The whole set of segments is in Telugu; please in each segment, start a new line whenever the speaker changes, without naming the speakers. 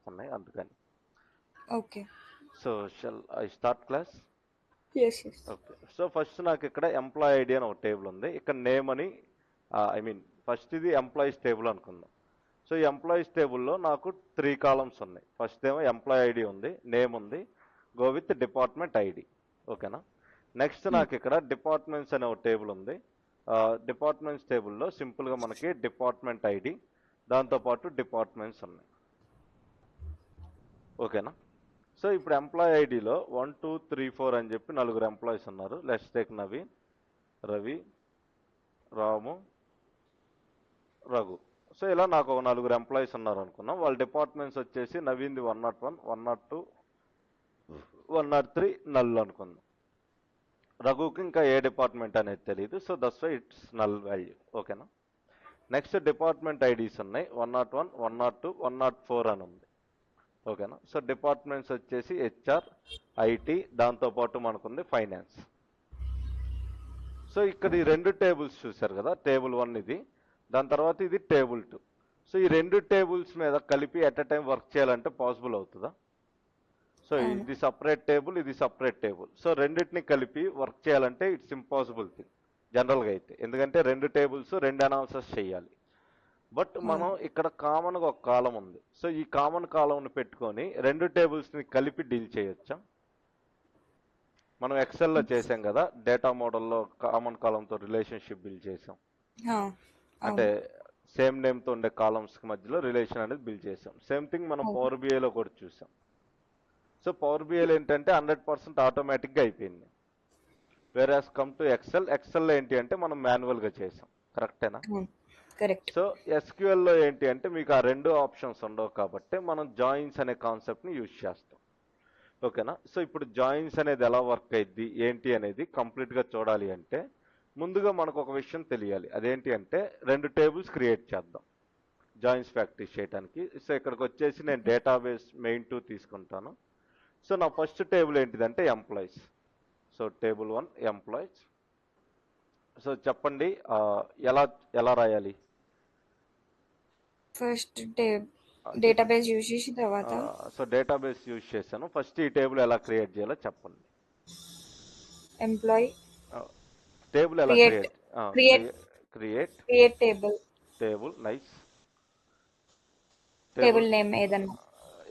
వస్తున్నాయి అందుకని.
Okay.
So shall I start class?
Yes. Yes.
Okay. So first నాకు ఇక్కడ ఎంప్లాయ్ ఐడి అని ఒక టేబుల్ ఉంది. ఇక్కడ నేమ్ అని ఐ మీన్ ఫస్ట్ ఇది ఎంప్లాయీస్ టేబుల్ అనుకుందాం. సో ఈ ఎంప్లాయీస్ టేబుల్లో నాకు 3 కాలమ్స్ ఉన్నాయి. ఫస్ట్ ఏమో ఎంప్లాయ్ ఐడి ఉంది, నేమ్ ఉంది, గో విత్ డిపార్ట్మెంట్ ఐడి. ఓకేనా? నెక్స్ట్ నాకు ఇక్కడ డిపార్ట్మెంట్స్ అనే ఒక టేబుల్ ఉంది. డిపార్ట్మెంట్స్ టేబుల్లో సింపుల్గా మనకి డిపార్ట్మెంట్ ఐడి, దాంతోపాటు డిపార్ట్మెంట్స్ ఉన్నాయి. ఓకేనా? సో ఇప్పుడు ఎంప్లాయ్ ఐడిలో 1 2 3 4 అని చెప్పి 4 ఎంప్లాయీస్ ఉన్నారు. Let's take Naveen, Ravi, Ramu, Raghu. So ఇలా నాకు ఒక 4 ఎంప్లాయీస్ ఉన్నారు అనుకున్నాం. వాళ్ళ డిపార్ట్మెంట్స్ వచ్చేసి నవీన్ది 101, 102, 103 నల్ అనుకుందాం. రఘుకి ఇంకా ఏ డిపార్ట్మెంట్ అనేది తెలియదు. So that's why it's null value. ఓకేనా? నెక్స్ట్ డిపార్ట్మెంట్ ఐడీస్ ఉన్నాయి. 101, 102, 104 అని ఉంది. ఓకేనా? సో డిపార్ట్మెంట్స్ వచ్చేసి హెచ్ఆర్, ఐటీ, దాంతోపాటు మనకుంది ఫైనాన్స్. సో ఇక్కడ ఈ 2 టేబుల్స్ చూశారు కదా, టేబుల్ 1 ఇది, దాని తర్వాత ఇది టేబుల్ 2. సో ఈ 2 టేబుల్స్ మీద కలిపి ఎట్ ఎ టైం వర్క్ చేయాలంటే పాసిబుల్ అవుతుందా? సో ఇది సపరేట్ టేబుల్, ఇది సపరేట్ టేబుల్. సో రెండింటిని కలిపి వర్క్ చేయాలంటే ఇట్స్ ఇంపాసిబుల్ థింగ్ జనరల్గా అయితే, ఎందుకంటే 2 టేబుల్స్ 2 అనాలిసిస్ చేయాలి. బట్ మనం ఇక్కడ కామన్గా ఒక కాలం ఉంది. సో ఈ కామన్ కాలంని పెట్టుకొని 2 టేబుల్స్ని కలిపి డీల్ చేయొచ్చా? మనం ఎక్సెల్లో చేసాం కదా, డేటా మోడల్లో కామన్ కాలంతో రిలేషన్షిప్ బిల్డ్ చేసాం. అంటే సేమ్ నేమ్తో ఉండే కాలమ్స్కి మధ్యలో రిలేషన్ అనేది బిల్డ్ చేసాం. సేమ్ థింగ్ మనం పవర్ బిఐలో కూడా చూసాం. సో పవర్ బిఐలో ఏంటంటే 100% ఆటోమేటిక్గా అయిపోయింది. వేరాస్ కమ్ టు ఎక్సెల్లో ఏంటి అంటే మనం మాన్యువల్గా చేసాం. కరెక్టేనా?
కరెక్ట్.
సో ఎస్క్యూఎల్లో ఏంటి అంటే మీకు ఆ 2 ఆప్షన్స్ ఉండవు కాబట్టి మనం జాయిన్స్ అనే కాన్సెప్ట్ని యూజ్ చేస్తాం. ఓకేనా? సో ఇప్పుడు జాయిన్స్ అనేది ఎలా వర్క్ అయ్యిద్ది ఏంటి అనేది కంప్లీట్గా చూడాలి అంటే ముందుగా మనకు ఒక విషయం తెలియాలి. అదేంటి అంటే 2 టేబుల్స్ క్రియేట్ చేద్దాం జాయిన్స్ ప్రాక్టీస్ చేయడానికి. సో ఇక్కడికి వచ్చేసి నేను డేటాబేస్ మెయిన్ 2 తీసుకుంటాను. సో నా ఫస్ట్ టేబుల్ ఏంటిదంటే employees. So table 1 employees. So చెప్పండి ఎలా ఎలా రాయాలి?
ఫస్ట్ డేటాబేస్ యూజ్ చేసిన తర్వాత
సో డేటాబేస్ యూజ్ చేశాను. ఫస్ట్ ఈ టేబుల్ ఎలా క్రియేట్ చేయాలో చెప్పండి.
ఎంప్లాయీ
టేబుల్ ఎలా
create
table nice.
Table name ఏదన్నా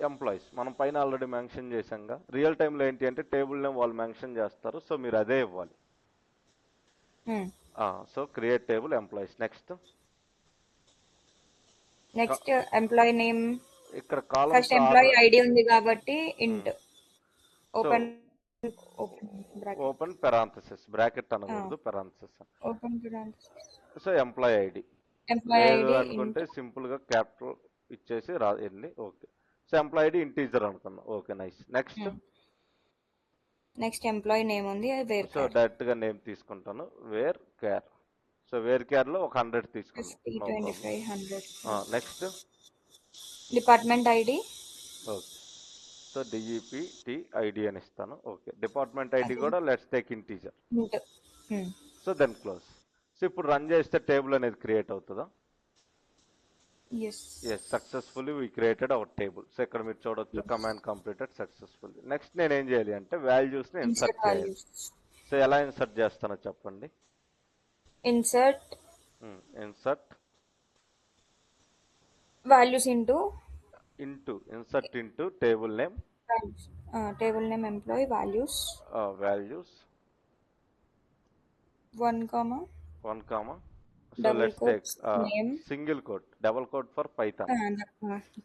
ఎంప్లాయీస్ మనం పైన ఆల్రెడీ మెన్షన్ చేశాంగా. రియల్ టైంలో ఏంటి అంటే టేబుల్ నేమ్ వాళ్ళు మెన్షన్ చేస్తారు. సో మీరు అదే ఇవ్వాలి. So create table employees. Next
employee name.
ఇక్కడ కాలమ్స్
ఫస్ట్ ఎంప్లాయీ ఐడి ఉంది కాబట్టి ఇంట్
ఓపెన్ పెరాంథసిస్, బ్రాకెట్ అనకూడదు, parenthesis.
Open parenthesis.
So employee ID లేదు అనుకుంటే సింపుల్ గా క్యాపిటల్ ఇచ్చేసి రాయండి. Okay. So employee ID integer అనుకున్నాం. Okay nice.
Next employee name ఉంది.
సో డైరెక్ట్ గా నేమ్ తీసుకుంటాను, varchar. So varchar లో ఒక 100 తీసుకున్నాం. Next
department ID.
Okay. So DEPT ID అని ఇస్తాను. ఓకే. డిపార్ట్మెంట్ ఐడి కూడా let's take integer. So then close. So ఇప్పుడు రన్ చేస్తే టేబుల్ అనేది క్రియేట్ అవుతుందా?
Yes,
successfully we created our table. So ఇక్కడ మీరు చూడొచ్చు కమాండ్ కంప్లీటెడ్ సక్సెస్ఫుల్లీ. నెక్స్ట్ నేను ఏం చేయాలి అంటే వాల్యూస్ ని ఇన్సర్ట్ చేయాలి. సో ఎలా ఇన్సర్ట్ చేస్తానో చెప్పండి.
Insert values
insert table name
employee values 1,
so let's take single quote, double quote for Python.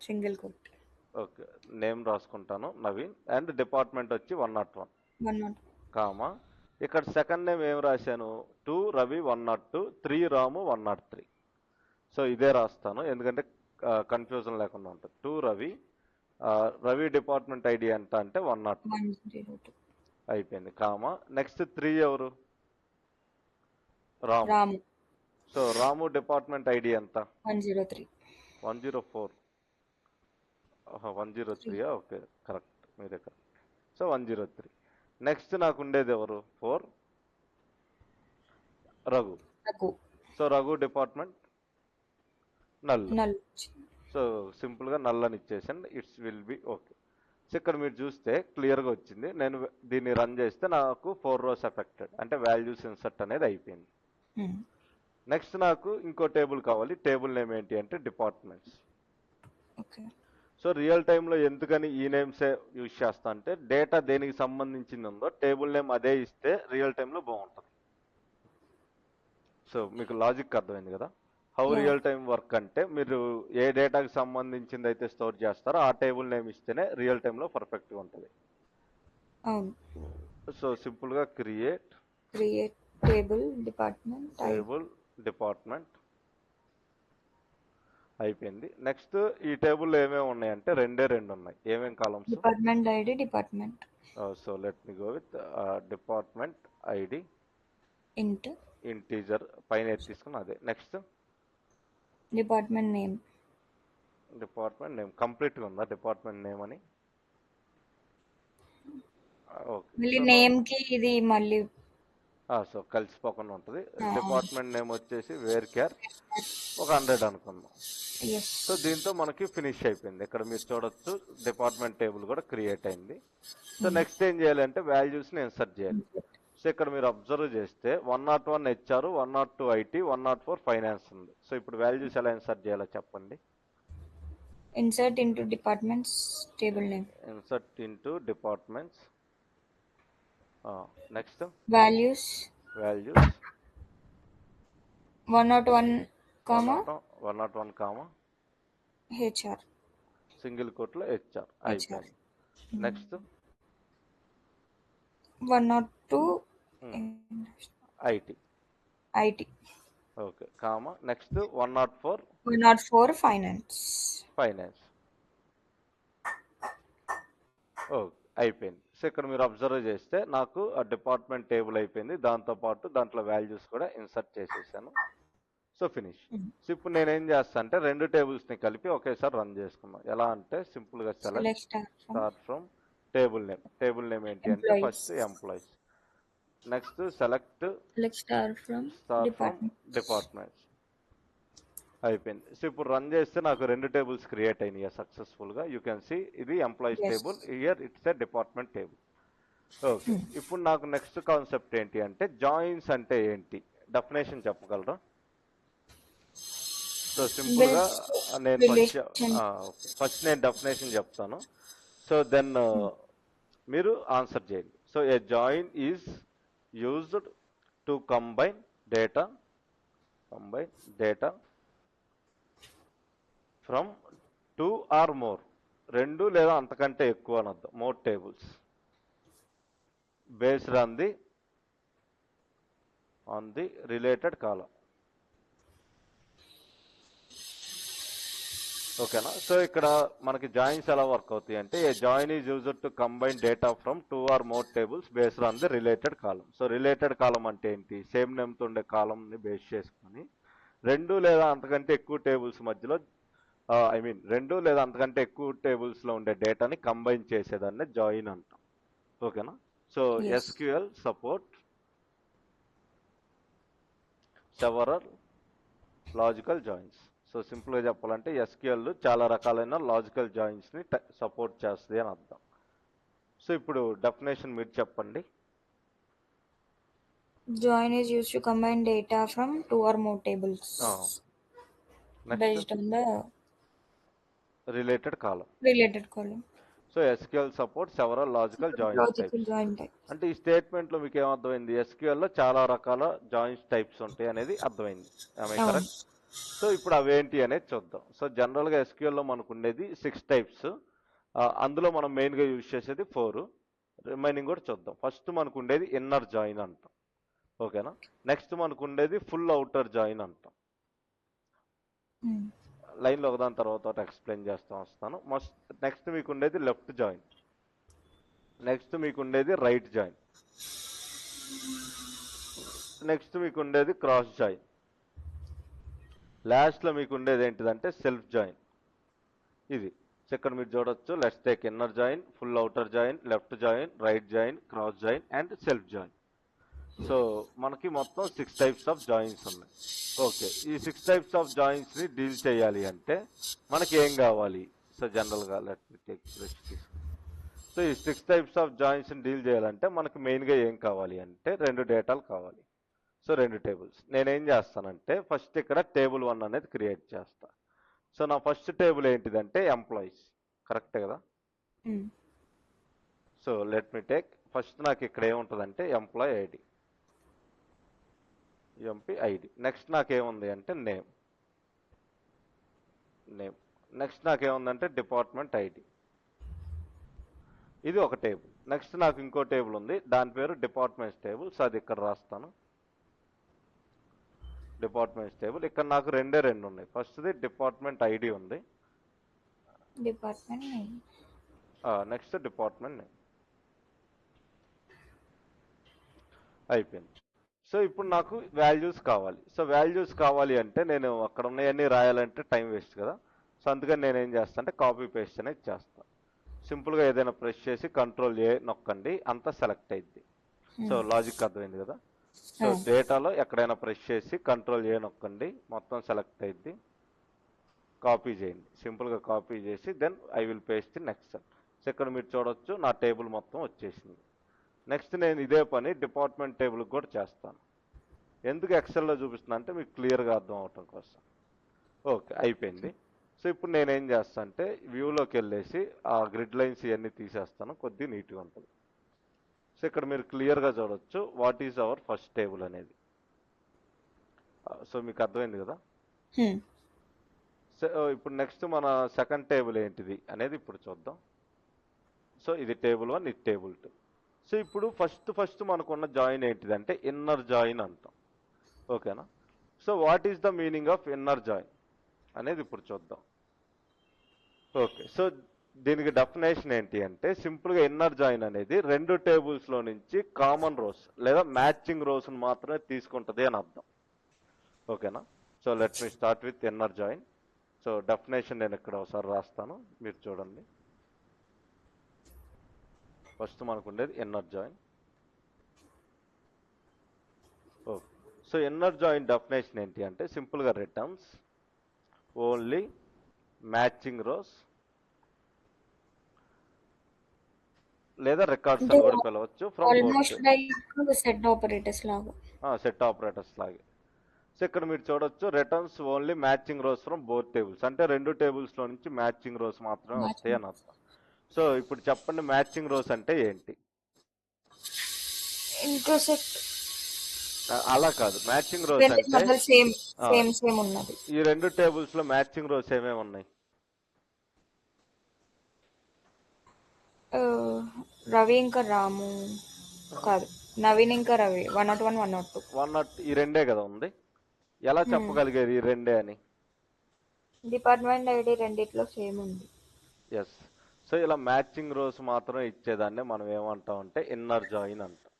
Single quote.
Okay. Name రాసుకుంటాను నవీన్ అండ్ డిపార్ట్మెంట్ వచ్చి 101, కామా ఇక్కడ సెకండ్ నేమ్ ఏం రాశాను 2 రవి 102, 3 రాము 103. సో ఇదే రాస్తాను ఎందుకంటే కన్ఫ్యూజన్ లేకుండా ఉంటుంది. 2 రవి డిపార్ట్మెంట్ ఐడి ఎంత అంటే 102 అయిపోయింది, కామా నెక్స్ట్ 3 ఎవరు? రాము. సో రాము డిపార్ట్మెంట్ ఐడి ఎంత?
104.
103. ఓకే కరెక్ట్, మీరే కరెక్ట్. సో 103. నెక్స్ట్ నాకు ఉండేది ఎవరు? 4 Raghu. So Raghu department null. So so సింపుల్గా నల్ అని ఇచ్చేసాను, it's will be okay. So ఇక్కడ మీరు చూస్తే క్లియర్గా వచ్చింది. నేను దీన్ని రన్ చేస్తే నాకు 4 రోస్ ఎఫెక్టెడ్, అంటే వాల్యూస్ ఇన్సర్ట్ అనేది అయిపోయింది. నెక్స్ట్ నాకు ఇంకో టేబుల్ కావాలి. టేబుల్ నేమ్ ఏంటి అంటే డిపార్ట్మెంట్స్.
ఓకే.
సో రియల్ టైంలో ఎందుకని ఈ నేమ్సే యూజ్ చేస్తా అంటే, డేటా దేనికి సంబంధించింది ఉందో టేబుల్ నేమ్ అదే ఇస్తే రియల్ టైంలో బాగుంటుంది. సో మీకు లాజిక్ అర్థమైంది కదా. How
Yeah.
Real time work అంటే, మీరు ఏ డేటాకి సంబంధించింది అయితే స్టోర్ చేస్తారో ఆ టేబుల్ నేమ్ ఇస్తేనే రియల్ టైంలో పర్ఫెక్ట్గా ఉంటుంది.
అవును.
సో సింపుల్గా create
create table department
table department అయిపోయింది. నెక్స్ట్ ఈ టేబుల్లో ఏమేమి ఉన్నాయంటే రెండు ఉన్నాయి. ఏమేమి columns?
Department ID department
so let me go with department ID
ఇంట్
ఇంటీజర్ పైన తీసుకుని అదే. Next
department name
department name కంప్లీట్గా ఉందా డిపార్ట్మెంట్ నేమ్ అని?
మళ్ళీ
ఓకే.
నేమ్ కి ఇది మళ్ళీ
సో కలిసిపోకుండా ఉంటుంది. డిపార్ట్మెంట్ నేమ్ వచ్చేసి వేర్ కేర్ ఒక 100 అనుకుందాం.
ఎస్.
సో దీంతో మనకి ఫినిష్ అయిపోయింది. ఇక్కడ మీరు చూడొచ్చు డిపార్ట్మెంట్ టేబుల్ కూడా క్రియేట్ అయింది. సో నెక్స్ట్ ఏం చేయాలంటే వాల్యూస్ని ఇన్సర్ట్ చేయాలి. సో ఇక్కడ మీరు అబ్జర్వ్ చేస్తే 101 హెచ్ఆర్, 102 ఐటీ, 104 ఫైనాన్స్ ఉంది. సో ఇప్పుడు వాల్యూస్ ఎలా ఇన్సర్ట్ చేయాలో చెప్పండి.
Insert into departments table name.
Insert into departments. Next
values 101 comma
101 comma
HR
single కోట్లో హెచ్ఆర్ అయిపోయింది. Next
102
IT
IT.
Okay comma next 104
finance.
Okay అయిపోయింది. సో ఇక్కడ మీరు అబ్జర్వ్ చేస్తే నాకు ఆ డిపార్ట్మెంట్ టేబుల్ అయిపోయింది. దాంతోపాటు దాంట్లో వాల్యూస్ కూడా ఇన్సర్ట్ చేసేసాను. So finish. సో ఇప్పుడు నేనేం చేస్తాను అంటే రెండు టేబుల్స్ని కలిపి ఒకేసారి రన్ చేసుకున్నాం. ఎలా అంటే సింపుల్గా select start from table name ఏంటి అంటే first employees. Next select
star from
departments అయిపోయింది. సో ఇప్పుడు రన్ చేస్తే నాకు రెండు టేబుల్స్ క్రియేట్ అయినాయి సక్సెస్ఫుల్గా. యూ కెన్ సీ ఇది employees table, here it's a department table. Okay ఇప్పుడు నాకు నెక్స్ట్ కాన్సెప్ట్ ఏంటి అంటే జాయిన్స్ అంటే ఏంటి, డెఫినేషన్ చెప్పగలరా? సో సింపుల్గా నేను ఫస్ట్ నేను డెఫినేషన్ చెప్తాను. సో దెన్ మీరు ఆన్సర్ చేయండి. So a join is used to combine data from 2 or more, రెండు లేదా అంతకంటే ఎక్కువ అని అర్థం. More tables based on the related column. ఓకేనా? సో ఇక్కడ మనకి జాయిన్స్ ఎలా వర్క్ అవుతాయి అంటే, a join is used to combine data from 2 or more tables based on the related column. So related column అంటే ఏంటి? సేమ్ నేమ్తో ఉండే కాలంని బేస్ చేసుకొని రెండు లేదా అంతకంటే ఎక్కువ టేబుల్స్ మధ్యలో రెండు లేదా అంతకంటే ఎక్కువ టేబుల్స్లో ఉండే డేటాని కంబైన్ చేసేదాన్ని జాయిన్ అంటాం. ఓకేనా? So SQL support several logical joins. So సింపుల్గా చెప్పాలంటే ఎస్క్యూఎల్ చాలా రకాలైన లాజికల్ జాయిన్స్ని సపోర్ట్ చేస్తుంది అని అర్థం. సో ఇప్పుడు డెఫినేషన్ మీరు చెప్పండి.
Join is used to combine data from 2 or more tables based on the
related column. So SQL support several logical joins types. అంటే ఈ స్టేట్మెంట్లో మీకు ఏమర్థమైంది? ఎస్క్యూఎల్లో చాలా రకాల జాయిన్స్ టైప్స్ ఉంటాయి అనేది అర్థమైంది. కరెక్ట్? సో ఇప్పుడు అవేంటి అనేది చూద్దాం. సో జనరల్గా ఎస్క్యూఎల్లో మనకు ఉండేది 6 టైప్స్. అందులో మనం మెయిన్గా యూజ్ చేసేది 4. రిమైనింగ్ కూడా చూద్దాం. ఫస్ట్ మనకు ఉండేది ఇన్నర్ జాయిన్ అంటాం. ఓకేనా? నెక్స్ట్ మనకు ఉండేది ఫుల్ అవుటర్ జాయిన్ అంటాం. లైన్లో ఒకదాని తర్వాత ఎక్స్ప్లెయిన్ చేస్తూ వస్తాను. నెక్స్ట్ మీకు ఉండేది లెఫ్ట్ జాయిన్. నెక్స్ట్ మీకు ఉండేది రైట్ జాయిన్. నెక్స్ట్ మీకు ఉండేది క్రాస్ జాయిన్. లాస్ట్లో మీకు ఉండేది ఏంటిదంటే సెల్ఫ్ జాయిన్. ఇది ఇక్కడ మీరు చూడొచ్చు. Let's take inner join, full outer join, left join, right join, cross join and self join. So మనకి మొత్తం 6 టైప్స్ ఆఫ్ జాయిన్స్ ఉన్నాయి. ఓకే, ఈ 6 టైప్స్ ఆఫ్ జాయిన్స్ ని డీల్ చేయాలి అంటే మనకి ఏం కావాలి? సో జనరల్ గా లెట్ మీ టేక్ బ్రష్ తీసుకుందాం. సో ఈ 6 టైప్స్ ఆఫ్ జాయిన్స్ ని డీల్ చేయాలంటే మనకి మెయిన్ గా ఏం కావాలి అంటే 2 డేటాలు కావాలి. So 2 tables. నేనేం చేస్తానంటే ఫస్ట్ ఇక్కడ టేబుల్ 1 అనేది క్రియేట్ చేస్తా. సో నా ఫస్ట్ టేబుల్ ఏంటిదంటే ఎంప్లాయీస్, కరెక్టే కదా? So let me take first నాకు ఇక్కడ ఏముంటుందంటే employee ID, emp ID. Next నాకేముంది అంటే నేమ్, నెక్స్ట్ నాకేముందంటే డిపార్ట్మెంట్ ఐడి. ఇది ఒక టేబుల్. నెక్స్ట్ నాకు ఇంకో టేబుల్ ఉంది, దాని పేరు డిపార్ట్మెంట్స్ టేబుల్. సో అది ఇక్కడ రాస్తాను, డిపార్ట్మెంట్స్ టేబుల్. ఇక్కడ నాకు రెండు ఉన్నాయి. ఫస్ట్ది డిపార్ట్మెంట్ ఐడి ఉంది,
department name,
next department name. అయిపోయింది. సో ఇప్పుడు నాకు వాల్యూస్ కావాలి. సో వాల్యూస్ కావాలి అంటే నేను అక్కడ ఉన్నాయన్నీ రాయాలంటే టైం వేస్ట్ కదా. సో అందుకని నేను ఏం చేస్తాను అంటే కాపీ పేస్ట్ అనేది చేస్తాను. సింపుల్గా ఏదైనా ప్రెస్ చేసి కంట్రోల్ ఏ నొక్కండి, అంతా సెలెక్ట్ అయింది. సో లాజిక్ అర్థమైంది కదా. సో డేటాలో ఎక్కడైనా ప్రెస్ చేసి కంట్రోల్ ఏ నొక్కండి, మొత్తం సెలెక్ట్ అయింది. కాపీ చేయండి, సింపుల్గా కాపీ చేసి then I will paste next cell. So ఇక్కడ మీరు చూడొచ్చు నా టేబుల్ మొత్తం వచ్చేసింది. నెక్స్ట్ నేను ఇదే పని డిపార్ట్మెంట్ టేబుల్కి కూడా చేస్తాను. ఎందుకు ఎక్సెల్లో చూపిస్తున్నా అంటే మీకు క్లియర్గా అర్థం అవటం కోసం. ఓకే, అయిపోయింది. సో ఇప్పుడు నేనేం చేస్తాను అంటే వ్యూలోకి వెళ్ళేసి ఆ గ్రిడ్ లైన్స్ ఇవన్నీ తీసేస్తాను, కొద్దిగా నీట్గా ఉంటుంది. సో ఇక్కడ మీరు క్లియర్గా చూడొచ్చు what is our first table అనేది. సో మీకు అర్థమైంది కదా. సో ఇప్పుడు నెక్స్ట్ మన సెకండ్ టేబుల్ ఏంటిది అనేది ఇప్పుడు చూద్దాం. సో ఇది టేబుల్ 1, ఇది టేబుల్ 2. సో ఇప్పుడు ఫస్ట్ మనకున్న జాయిన్ ఏంటిదంటే ఇన్నర్ జాయిన్ అంటాం. ఓకేనా. So what is the meaning of inner join అనేది ఇప్పుడు చూద్దాం. ఓకే, సో దీనికి డెఫినేషన్ ఏంటి అంటే సింపుల్గా ఇన్నర్ జాయిన్ అనేది 2 టేబుల్స్లో నుంచి కామన్ రోస్ లేదా మ్యాచింగ్ రోస్ని మాత్రమే తీసుకుంటుంది అని అర్థం. ఓకేనా. So let me start with inner join. So definition నేను ఇక్కడ ఒకసారి రాస్తాను, మీరు చూడండి. ఫస్ట్ మనకు ఉండేది inner join. Okay, so inner join definition ఏంటి అంటే సింపుల్గా రిటర్న్స్ ఓన్లీ మ్యాచింగ్ రోస్ లేదా రికార్డ్స్ అని కూడా పిలవచ్చు from
almost like set operators లాగా.
సెట్ ఆపరేటర్స్ లాగే. సో ఇక్కడ మీరు చూడొచ్చు returns only matching rows from both tables, అంటే 2 టేబుల్స్లో నుంచి మ్యాచింగ్ రోస్ మాత్రమే వస్తాయి అని అర్థం. సో ఇప్పుడు చెప్పండి మ్యాచింగ్ రోస్ అంటే ఏంటి?
ఇంటర్సెక్ట్
అలా కాదు, మ్యాచింగ్ రోస్ అంటే
సేమ్ ఉన్నది.
ఈ 2 టేబుల్స్ లో మ్యాచింగ్ రోస్ ఏమేమి ఉన్నాయి?
రవి ఇంకా రాము కాదు, నవీన్ ఇంకా రవి 101, 102.
102 ఈ రెండే కదా ఉంది. ఎలా చెప్పగలిగారు ఈ రెండే అని?
డిపార్ట్మెంట్ ఐడి రెండిట్లో సేమ్ ఉంది.
ఎస్. సో ఇలా మ్యాచింగ్ రోస్ మాత్రం ఇచ్చేదాన్ని మనం ఏమంటాం అంటే ఇన్నర్ జాయిన్ అంటాం.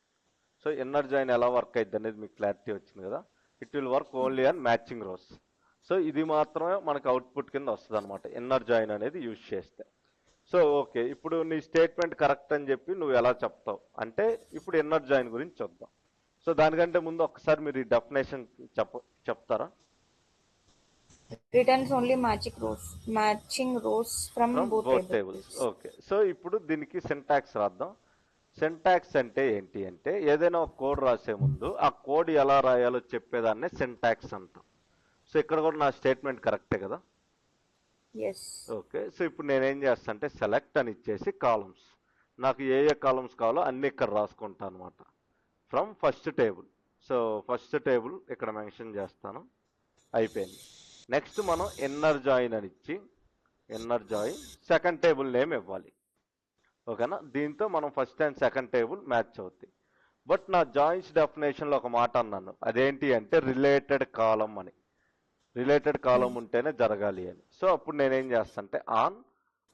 సో ఇన్నర్ జాయిన్ ఎలా వర్క్ అయింది అనేది మీకు క్లారిటీ వచ్చింది కదా. It will work only on matching rows. So ఇది మాత్రమే మనకు అవుట్పుట్ కింద వస్తుంది అనమాట ఇన్నర్ జాయిన్ అనేది యూజ్ చేస్తే. సో ఓకే, ఇప్పుడు నీ స్టేట్మెంట్ కరెక్ట్ అని చెప్పి నువ్వు ఎలా చెప్తావు అంటే ఇప్పుడు ఇన్నర్ జాయిన్ గురించి చూద్దాం. సో దానికంటే ముందు ఒకసారి మీరు ఈ డెఫినేషన్ చెప్తారా?
Returns only matching rows from both
tables. Okay, so ఇప్పుడు దీనికి సింటాక్స్ రాద్దాం. సింటాక్స్ అంటే ఏంటి అంటే ఏదైనా ఒక కోడ్ రాసే ముందు ఆ కోడ్ ఎలా రాయాలో చెప్పేదాన్నే సింటాక్స్ అంటాం. సో ఇక్కడ కూడా నా స్టేట్మెంట్ కరెక్టే కదా. ఓకే, సో ఇప్పుడు నేనేం చేస్తాను అంటే సెలెక్ట్ అని ఇచ్చేసి కాలమ్స్, నాకు ఏ కాలమ్స్ కావాలో అన్ని ఇక్కడ రాసుకుంటాను అనమాట from first table. So first table ఇక్కడ మెన్షన్ చేస్తాను, అయిపోయింది. నెక్స్ట్ మనం ఇన్నర్ జాయిన్ అని ఇచ్చి inner join second table name ఇవ్వాలి. ఓకేనా, దీంతో మనం first and second table match అవుతాయి. బట్ నా జాయిన్స్ డెఫినేషన్లో ఒక మాట అన్నాను, అదేంటి అంటే రిలేటెడ్ కాలం అని. రిలేటెడ్ కాలం ఉంటేనే జరగాలి అని. సో అప్పుడు నేనేం చేస్తాను అంటే ఆన్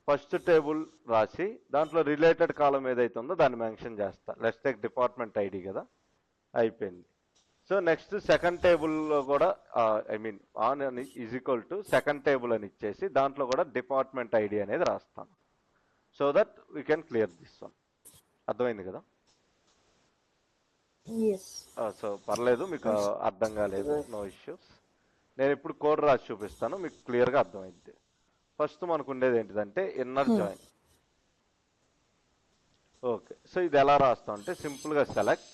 ఫస్ట్ టేబుల్ రాసి దాంట్లో రిలేటెడ్ కాలం ఏదైతే ఉందో దాన్ని మెన్షన్ చేస్తా. లెట్స్ టేక్ డిపార్ట్మెంట్ ఐడి కదా, అయిపోయింది. సో నెక్స్ట్ సెకండ్ టేబుల్లో కూడా ఐ మీన్ ఆన్ అని is equal to second table అని ఇచ్చేసి దాంట్లో కూడా డిపార్ట్మెంట్ ఐడి అనేది రాస్తాను. So that we can clear this one. అర్థమైంది కదా.
ఎస్.
సో పర్లేదు, మీకు అర్థం కాలేదు, నో ఇష్యూస్. నేను ఇప్పుడు కోడ్ రాసి చూపిస్తాను, మీకు క్లియర్గా అర్థమైంది. ఫస్ట్ మనకు ఉండేది ఏంటిదంటే ఇన్నర్ జాయిన్. ఓకే, సో ఇది ఎలా రాస్తాం అంటే సింపుల్గా సెలెక్ట్.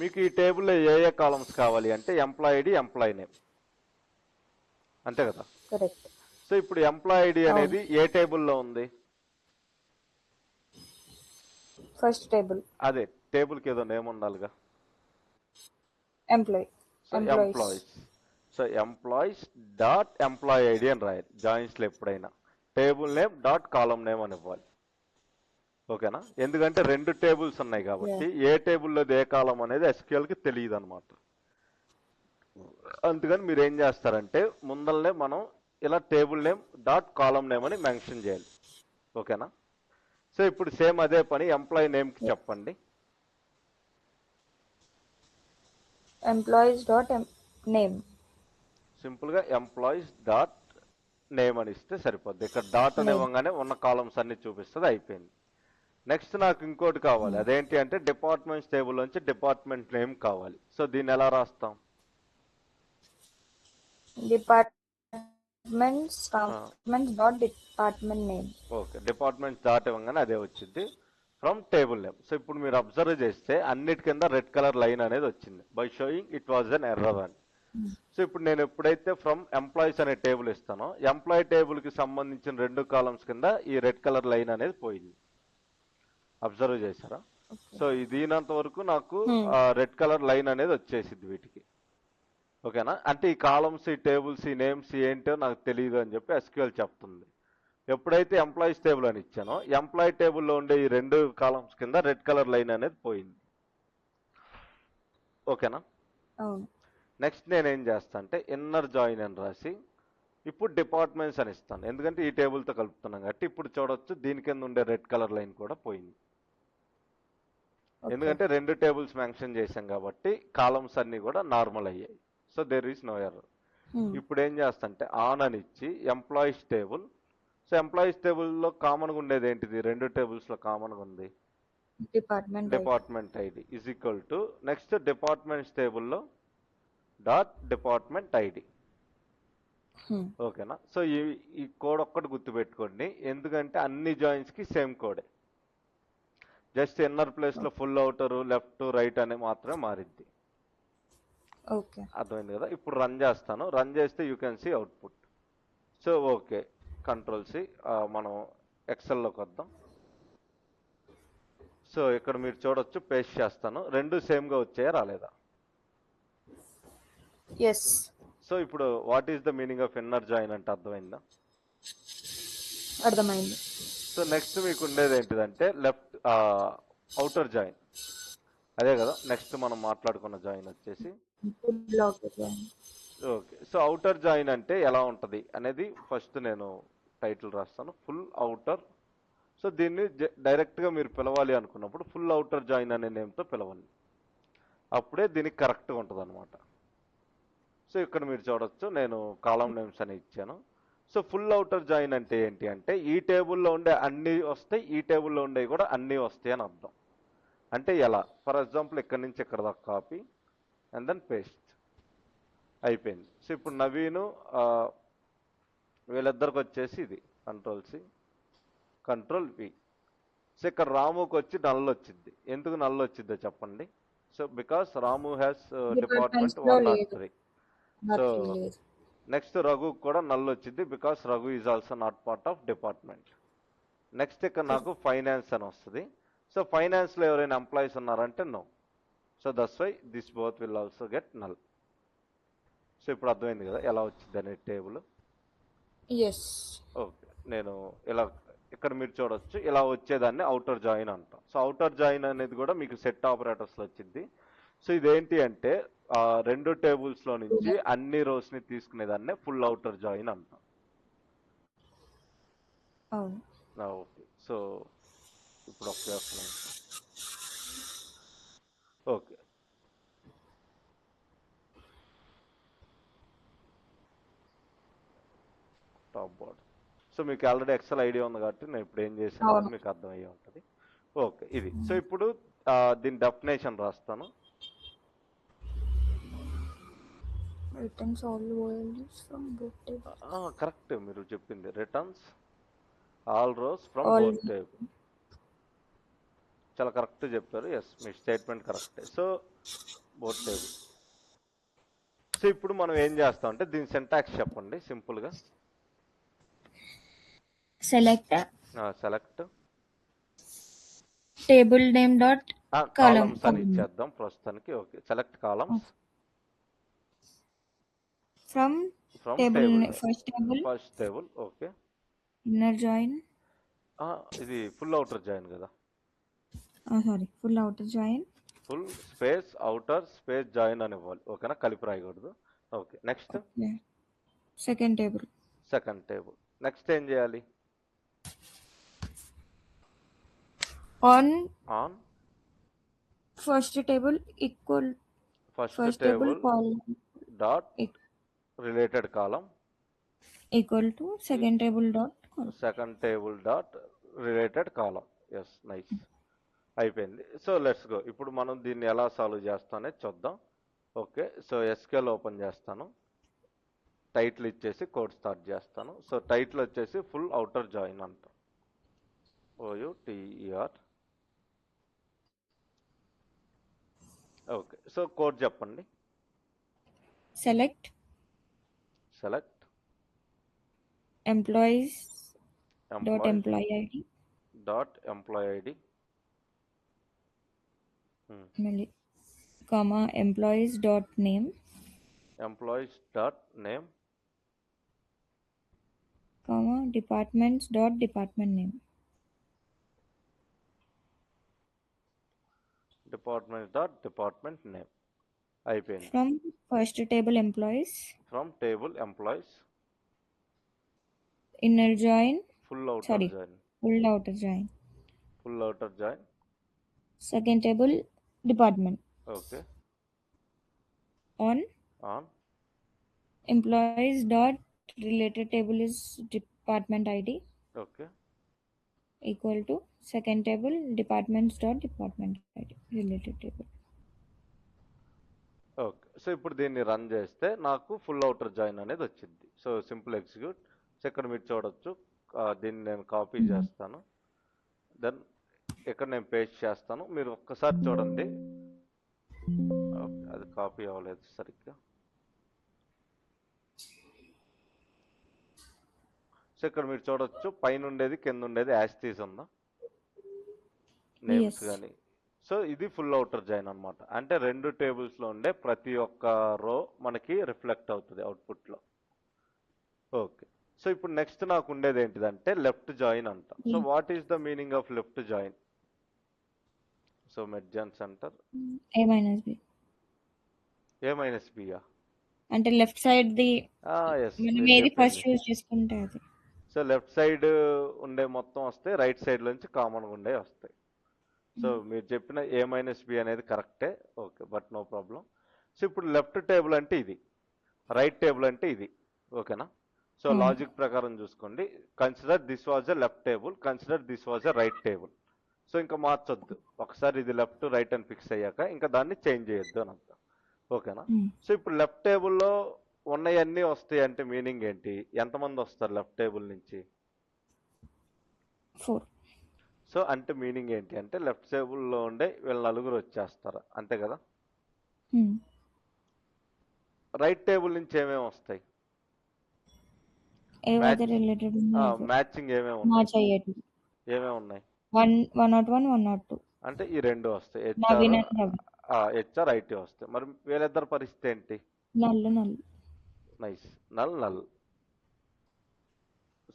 మీకు ఈ టేబుల్లో ఏ ఏ కాలమ్స్ కావాలి అంటే ఎంప్లాయ్ ఐడి, ఎంప్లాయ్ నేమ్, అంతే కదా.
కరెక్ట్.
సో ఇప్పుడు ఎంప్లాయ్ ఐడి అనేది ఏ టేబుల్లో ఉంది?
First table.
అదే టేబుల్కి ఏదో నేమ్ ఉండాలిగా.
Employee.
So employees. So employees dot employee ID అని రాయాలి జాయిన్స్లో ఎప్పుడైనా. Table name dot column name అని ఇవ్వాలి. ఓకేనా? ఎందుకంటే రెండు టేబుల్స్ ఉన్నాయి కాబట్టి ఏ టేబుల్లో ఏ కాలం అనేది ఎస్క్యూఎల్కి తెలియదు అనమాట. అందుకని మీరు ఏం చేస్తారంటే ముందరనే మనం ఇలా table name dot column name అని మెన్షన్ చేయాలి. ఓకేనా? సో ఇప్పుడు సేమ్ అదే పని ఎంప్లాయీ నేమ్కి చెప్పండి.
Employees dot name.
సింపుల్గా ఎంప్లాయీస్ డాట్ నేమ్ అని ఇస్తే సరిపోద్ది. ఇక్కడ డాట్ అని ఇవ్వగానే ఉన్న కాలమ్స్ అన్ని చూపిస్తుంది, అయిపోయింది. నెక్స్ట్ నాకు ఇంకోటి కావాలి, అదేంటి అంటే డిపార్ట్మెంట్స్ టేబుల్ నుంచి డిపార్ట్మెంట్ నేమ్ కావాలి. సో దీన్ని ఎలా రాస్తాం?
Departments dot department name.
Okay, departments dot ఇవ్వగానే అదే వచ్చింది ఫ్రమ్ టేబుల్ నేమ్. సో ఇప్పుడు మీరు అబ్జర్వ్ చేస్తే అన్నిటి కింద రెడ్ కలర్ లైన్ అనేది వచ్చింది, by showing it was an error అని. సో ఇప్పుడు నేను ఎప్పుడైతే ఫ్రమ్ ఎంప్లాయీస్ అనే టేబుల్ ఇస్తానో ఎంప్లాయీ టేబుల్కి సంబంధించిన రెండు కాలమ్స్ కింద ఈ రెడ్ కలర్ లైన్ అనేది పోయింది. అబ్జర్వ్ చేశారా? సో దీనంత వరకు నాకు రెడ్ కలర్ లైన్ అనేది వచ్చేసింది వీటికి. ఓకేనా? అంటే ఈ కాలమ్స్, ఈ టేబుల్స్, ఈ నేమ్స్ ఏంటో నాకు తెలియదు అని చెప్పి ఎస్క్యూఎల్ చెప్తుంది. ఎప్పుడైతే ఎంప్లాయీస్ టేబుల్ అని ఇచ్చానో ఎంప్లాయీ టేబుల్లో ఉండే ఈ రెండు కాలమ్స్ కింద రెడ్ కలర్ లైన్ అనేది పోయింది. ఓకేనా? నెక్స్ట్ నేనేం చేస్తా అంటే ఇన్నర్ జాయిన్ అని రాసి ఇప్పుడు డిపార్ట్మెంట్స్ అని ఇస్తాను, ఎందుకంటే ఈ టేబుల్తో కలుపుతున్నాం కాబట్టి. ఇప్పుడు చూడొచ్చు దీని కింద ఉండే రెడ్ కలర్ లైన్ కూడా పోయింది, ఎందుకంటే రెండు టేబుల్స్ మెన్షన్ చేశాం కాబట్టి కాలమ్స్ అన్ని కూడా నార్మల్ అయ్యాయి. So there is no error. ఇప్పుడు ఏం చేస్తా అంటే ఆన్ అని ఇచ్చి ఎంప్లాయీస్ టేబుల్. సో ఎంప్లాయీస్ టేబుల్లో కామన్గా ఉండేది ఏంటిది? రెండు టేబుల్స్లో కామన్గా ఉంది department ID is equal to next departments టేబుల్లో డాట్ డిపార్ట్మెంట్ ఐడి. ఓకేనా? సో ఈ కోడ్ ఒక్కటి గుర్తుపెట్టుకోండి, ఎందుకంటే అన్ని జాయిన్స్కి సేమ్ కోడే, జస్ట్ ఇన్నర్ ప్లేస్లో ఫుల్ అవుటర్, లెఫ్ట్, రైట్ అని మాత్రమే మారిద్ది. అర్థమైంది కదా? ఇప్పుడు రన్ చేస్తాను, రన్ చేస్తే you can see output. So okay, control C, మనం ఎక్సెల్లోకి వద్దాం. సో ఇక్కడ మీరు చూడొచ్చు, పేస్ట్ చేస్తాను, రెండు సేమ్గా వచ్చాయా రాలేదా? సో ఇప్పుడు what is the meaning of inner join అంటే అర్థమైందా?
అర్థమైంది.
సో నెక్స్ట్ మీకు ఉండేది ఏంటిదంటే లెఫ్ట్ అవుటర్ జాయిన్, అదే కదా నెక్స్ట్ మనం మాట్లాడుకున్న జాయిన్ వచ్చేసి. ఓకే, సో అవుటర్ జాయిన్ అంటే ఎలా ఉంటుంది అనేది ఫస్ట్ నేను టైటిల్ రాస్తాను, ఫుల్ అవుటర్. సో దీన్ని డైరెక్ట్గా మీరు పిలవాలి అనుకున్నప్పుడు ఫుల్ అవుటర్ జాయిన్ అనే నేమ్తో పిలవండి, అప్పుడే దీనికి కరెక్ట్గా ఉంటుంది అనమాట. సో ఇక్కడ మీరు చూడొచ్చు, నేను కాలమ్ నేమ్స్ అని ఇచ్చాను. సో ఫుల్ అవుటర్ జాయిన్ అంటే ఏంటి అంటే ఈ టేబుల్లో ఉండే అన్నీ వస్తాయి, ఈ టేబుల్లో ఉండేవి కూడా అన్నీ వస్తాయి అని అర్థం. అంటే ఎలా? ఫర్ ఎగ్జాంపుల్ ఇక్కడ నుంచి ఇక్కడ దాకా కాపీ అండ్ దెన్ పేస్ట్ అయిపోయింది. సో ఇప్పుడు నవీను వీళ్ళిద్దరికి వచ్చేసి ఇది control C, control V. So ఇక్కడ రాముకి వచ్చి నల్ వచ్చింది. ఎందుకు నల్ వచ్చిందో చెప్పండి? So because Ramu has department 103. So next Raghu కూడా నల్ వచ్చింది, because Raghu is also not part of department. Next ఇక్కడ నాకు ఫైనాన్స్ అని వస్తుంది. సో ఫైనాన్స్లో ఎవరైనా ఎంప్లాయీస్ ఉన్నారంటే no. So that's why this both will also get null. So ఇప్పుడు అర్థమైంది కదా ఎలా వచ్చింది అనే టేబుల్? ఓకే, నేను ఇలా ఇక్కడ మీరు చూడొచ్చు, ఇలా వచ్చేదాన్ని అవుటర్ జాయిన్ అంటాం. సో అవుటర్ జాయిన్ అనేది కూడా మీకు సెట్ ఆపరేటర్స్లో వచ్చింది. సో ఇదేంటి అంటే రెండు టేబుల్స్లో నుంచి అన్ని రోస్ని తీసుకునేదాన్నే ఫుల్ అవుటర్ జాయిన్ అంటాం. ఓకే, సో ఇప్పుడు ఓకే, టాప్ బోర్డ్. సో మీకు ఆల్రెడీ ఎక్సెల్ ఐడియా ఉంది కాబట్టి నేను ఇప్పుడు ఏం చేశాను మీకు అర్థమయ్యే ఉంటుంది. ఓకే, ఇది. సో ఇప్పుడు దీని డెఫినేషన్ రాస్తాను.
Returns all values from both tables.
Correct మీరు చెప్పింది. Returns all rows from
All
both table. చాలా కరెక్ట్ చెప్పారు. ఎస్, మీ స్టేట్మెంట్ కరెక్టే. So both table. సో ఇప్పుడు మనం ఏం చేస్తాం అంటే దీని సింటాక్స్ చెప్పండి సింపుల్గా.
select
select
table name dot column.
Columns అని ఇచ్చేద్దాం ప్రస్తుతానికి. Okay, select columns
From
from
table
table.
first table
first table. Okay,
inner join.
ఇది ఫుల్ అవుటర్ జాయిన్ కదా.
Sorry, full outer join.
Full space outer space join అని ఇవ్వాలి. ఓకేనా, కలిపి రాయకూడదు. Okay, next
Okay. Second table.
Second table. Next ఏం చేయాలి?
On
on
first table equal
first
first
table
table column
dot
eq-
related column,
equal to second table dot column.
Second table dot related column. Yes, nice, అయిపోయింది. So let's go. ఇప్పుడు మనం దీన్ని ఎలా సాల్వ్ చేస్తానే చూద్దాం. ఓకే, సో ఎస్కేల్ ఓపెన్ చేస్తాను. టైటిల్ ఇచ్చేసి కోడ్ స్టార్ట్ చేస్తాను. సో టైటిల్ వచ్చేసి ఫుల్ అవుటర్ జాయిన్ అంట. OUTER. ఓకే, సో కోడ్ చెప్పండి.
Select
select
employees dot
employees
employee ID.
Dot employee ID,
మళ్ళీ comma employees dot name
employees dot name,
comma departments dot department name.
Department dot department name. అయిపోయింది.
From first table employees
from table employees
inner join.
Full outer
Sorry,
join,
full outer join.
Full outer join.
Second table department.
Okay,
On
on
employees dot related table is department ID
okay,
equal to second table departments dot department ID related table.
Okay. So ఇప్పుడు దీన్ని రన్ చేస్తే నాకు ఫుల్ అవుటర్ జాయిన్ అనేది వచ్చింది. So simple execute. సో ఇక్కడ మీరు చూడొచ్చు. దీన్ని నేను కాపీ చేస్తాను. దెన్ ఇక్కడ నేను పేస్ట్ చేస్తాను. మీరు ఒక్కసారి చూడండి. ఓకే, అది కాపీ అవ్వలేదు సరిగ్గా. సో ఇక్కడ మీరు చూడొచ్చు, పైన ఉండేది కింద ఉండేది యాస్టీస్ ఉందా, నేమ్స్
Yes.
కానీ. సో ఇది ఫుల్ అవుటర్ జాయిన్ అనమాట. అంటే రెండు టేబుల్స్లో ఉండే ప్రతి ఒక్క రో మనకి రిఫ్లెక్ట్ అవుతుంది అవుట్పుట్లో. ఓకే, సో ఇప్పుడు నెక్స్ట్ నాకు ఉండేది ఏంటిదంటే లెఫ్ట్ జాయిన్ అంట. So what is the meaning of left join? So మెర్జన్ centre
A minus B.
A minus బియా?
అంటే లెఫ్ట్ సైడ్ ది
ఎస్,
మనం ఏది ఫస్ట్ చూస్ చేసుకుంటే అది.
సో లెఫ్ట్ సైడ్ ఉండే మొత్తం వస్తాయి, రైట్ సైడ్ నుంచి కామన్గా ఉండే వస్తాయి. సో మీరు చెప్పిన ఏ మైనస్ బి అనేది కరెక్టే. Okay, but no problem. So ఇప్పుడు లెఫ్ట్ టేబుల్ అంటే ఇది, రైట్ టేబుల్ అంటే ఇది. ఓకేనా? సో లాజిక్ ప్రకారం చూసుకోండి. Consider this was a left table, consider this was a right table. So ఇంకా మార్చొద్దు. ఒకసారి ఇది లెఫ్ట్ రైట్ అని ఫిక్స్ అయ్యాక ఇంకా దాన్ని చేంజ్ చేయొద్దు అని అంతా. ఓకేనా? సో ఇప్పుడు లెఫ్ట్ టేబుల్లో ఉన్నవన్నీ వస్తాయి అంటే మీనింగ్ ఏంటి? ఎంతమంది వస్తారు లెఫ్ట్ టేబుల్ నుంచి?
4.
సో అంటే మీనింగ్ ఏంటి అంటే లెఫ్ట్ టేబుల్లో ఉండే వీళ్ళ నలుగురు వచ్చేస్తారు, అంతే కదా? రైట్ టేబుల్ నుంచి ఏమేమి వస్తాయి?
ఏవైతే రిలేటెడ్
మ్యాచింగ్ ఏమేమి
మ్యాచ్
ఉన్నాయి?
అయ్యేది.
ఏమేమి ఉన్నాయి
101 102.
అంటే ఈ రెండు వస్తాయి,
Naveen and Ravi.
HR IT వస్తాయి. మరి వీళ్ళిద్దరు పరిస్థితి ఏంటి?
Null.
Nice, null null.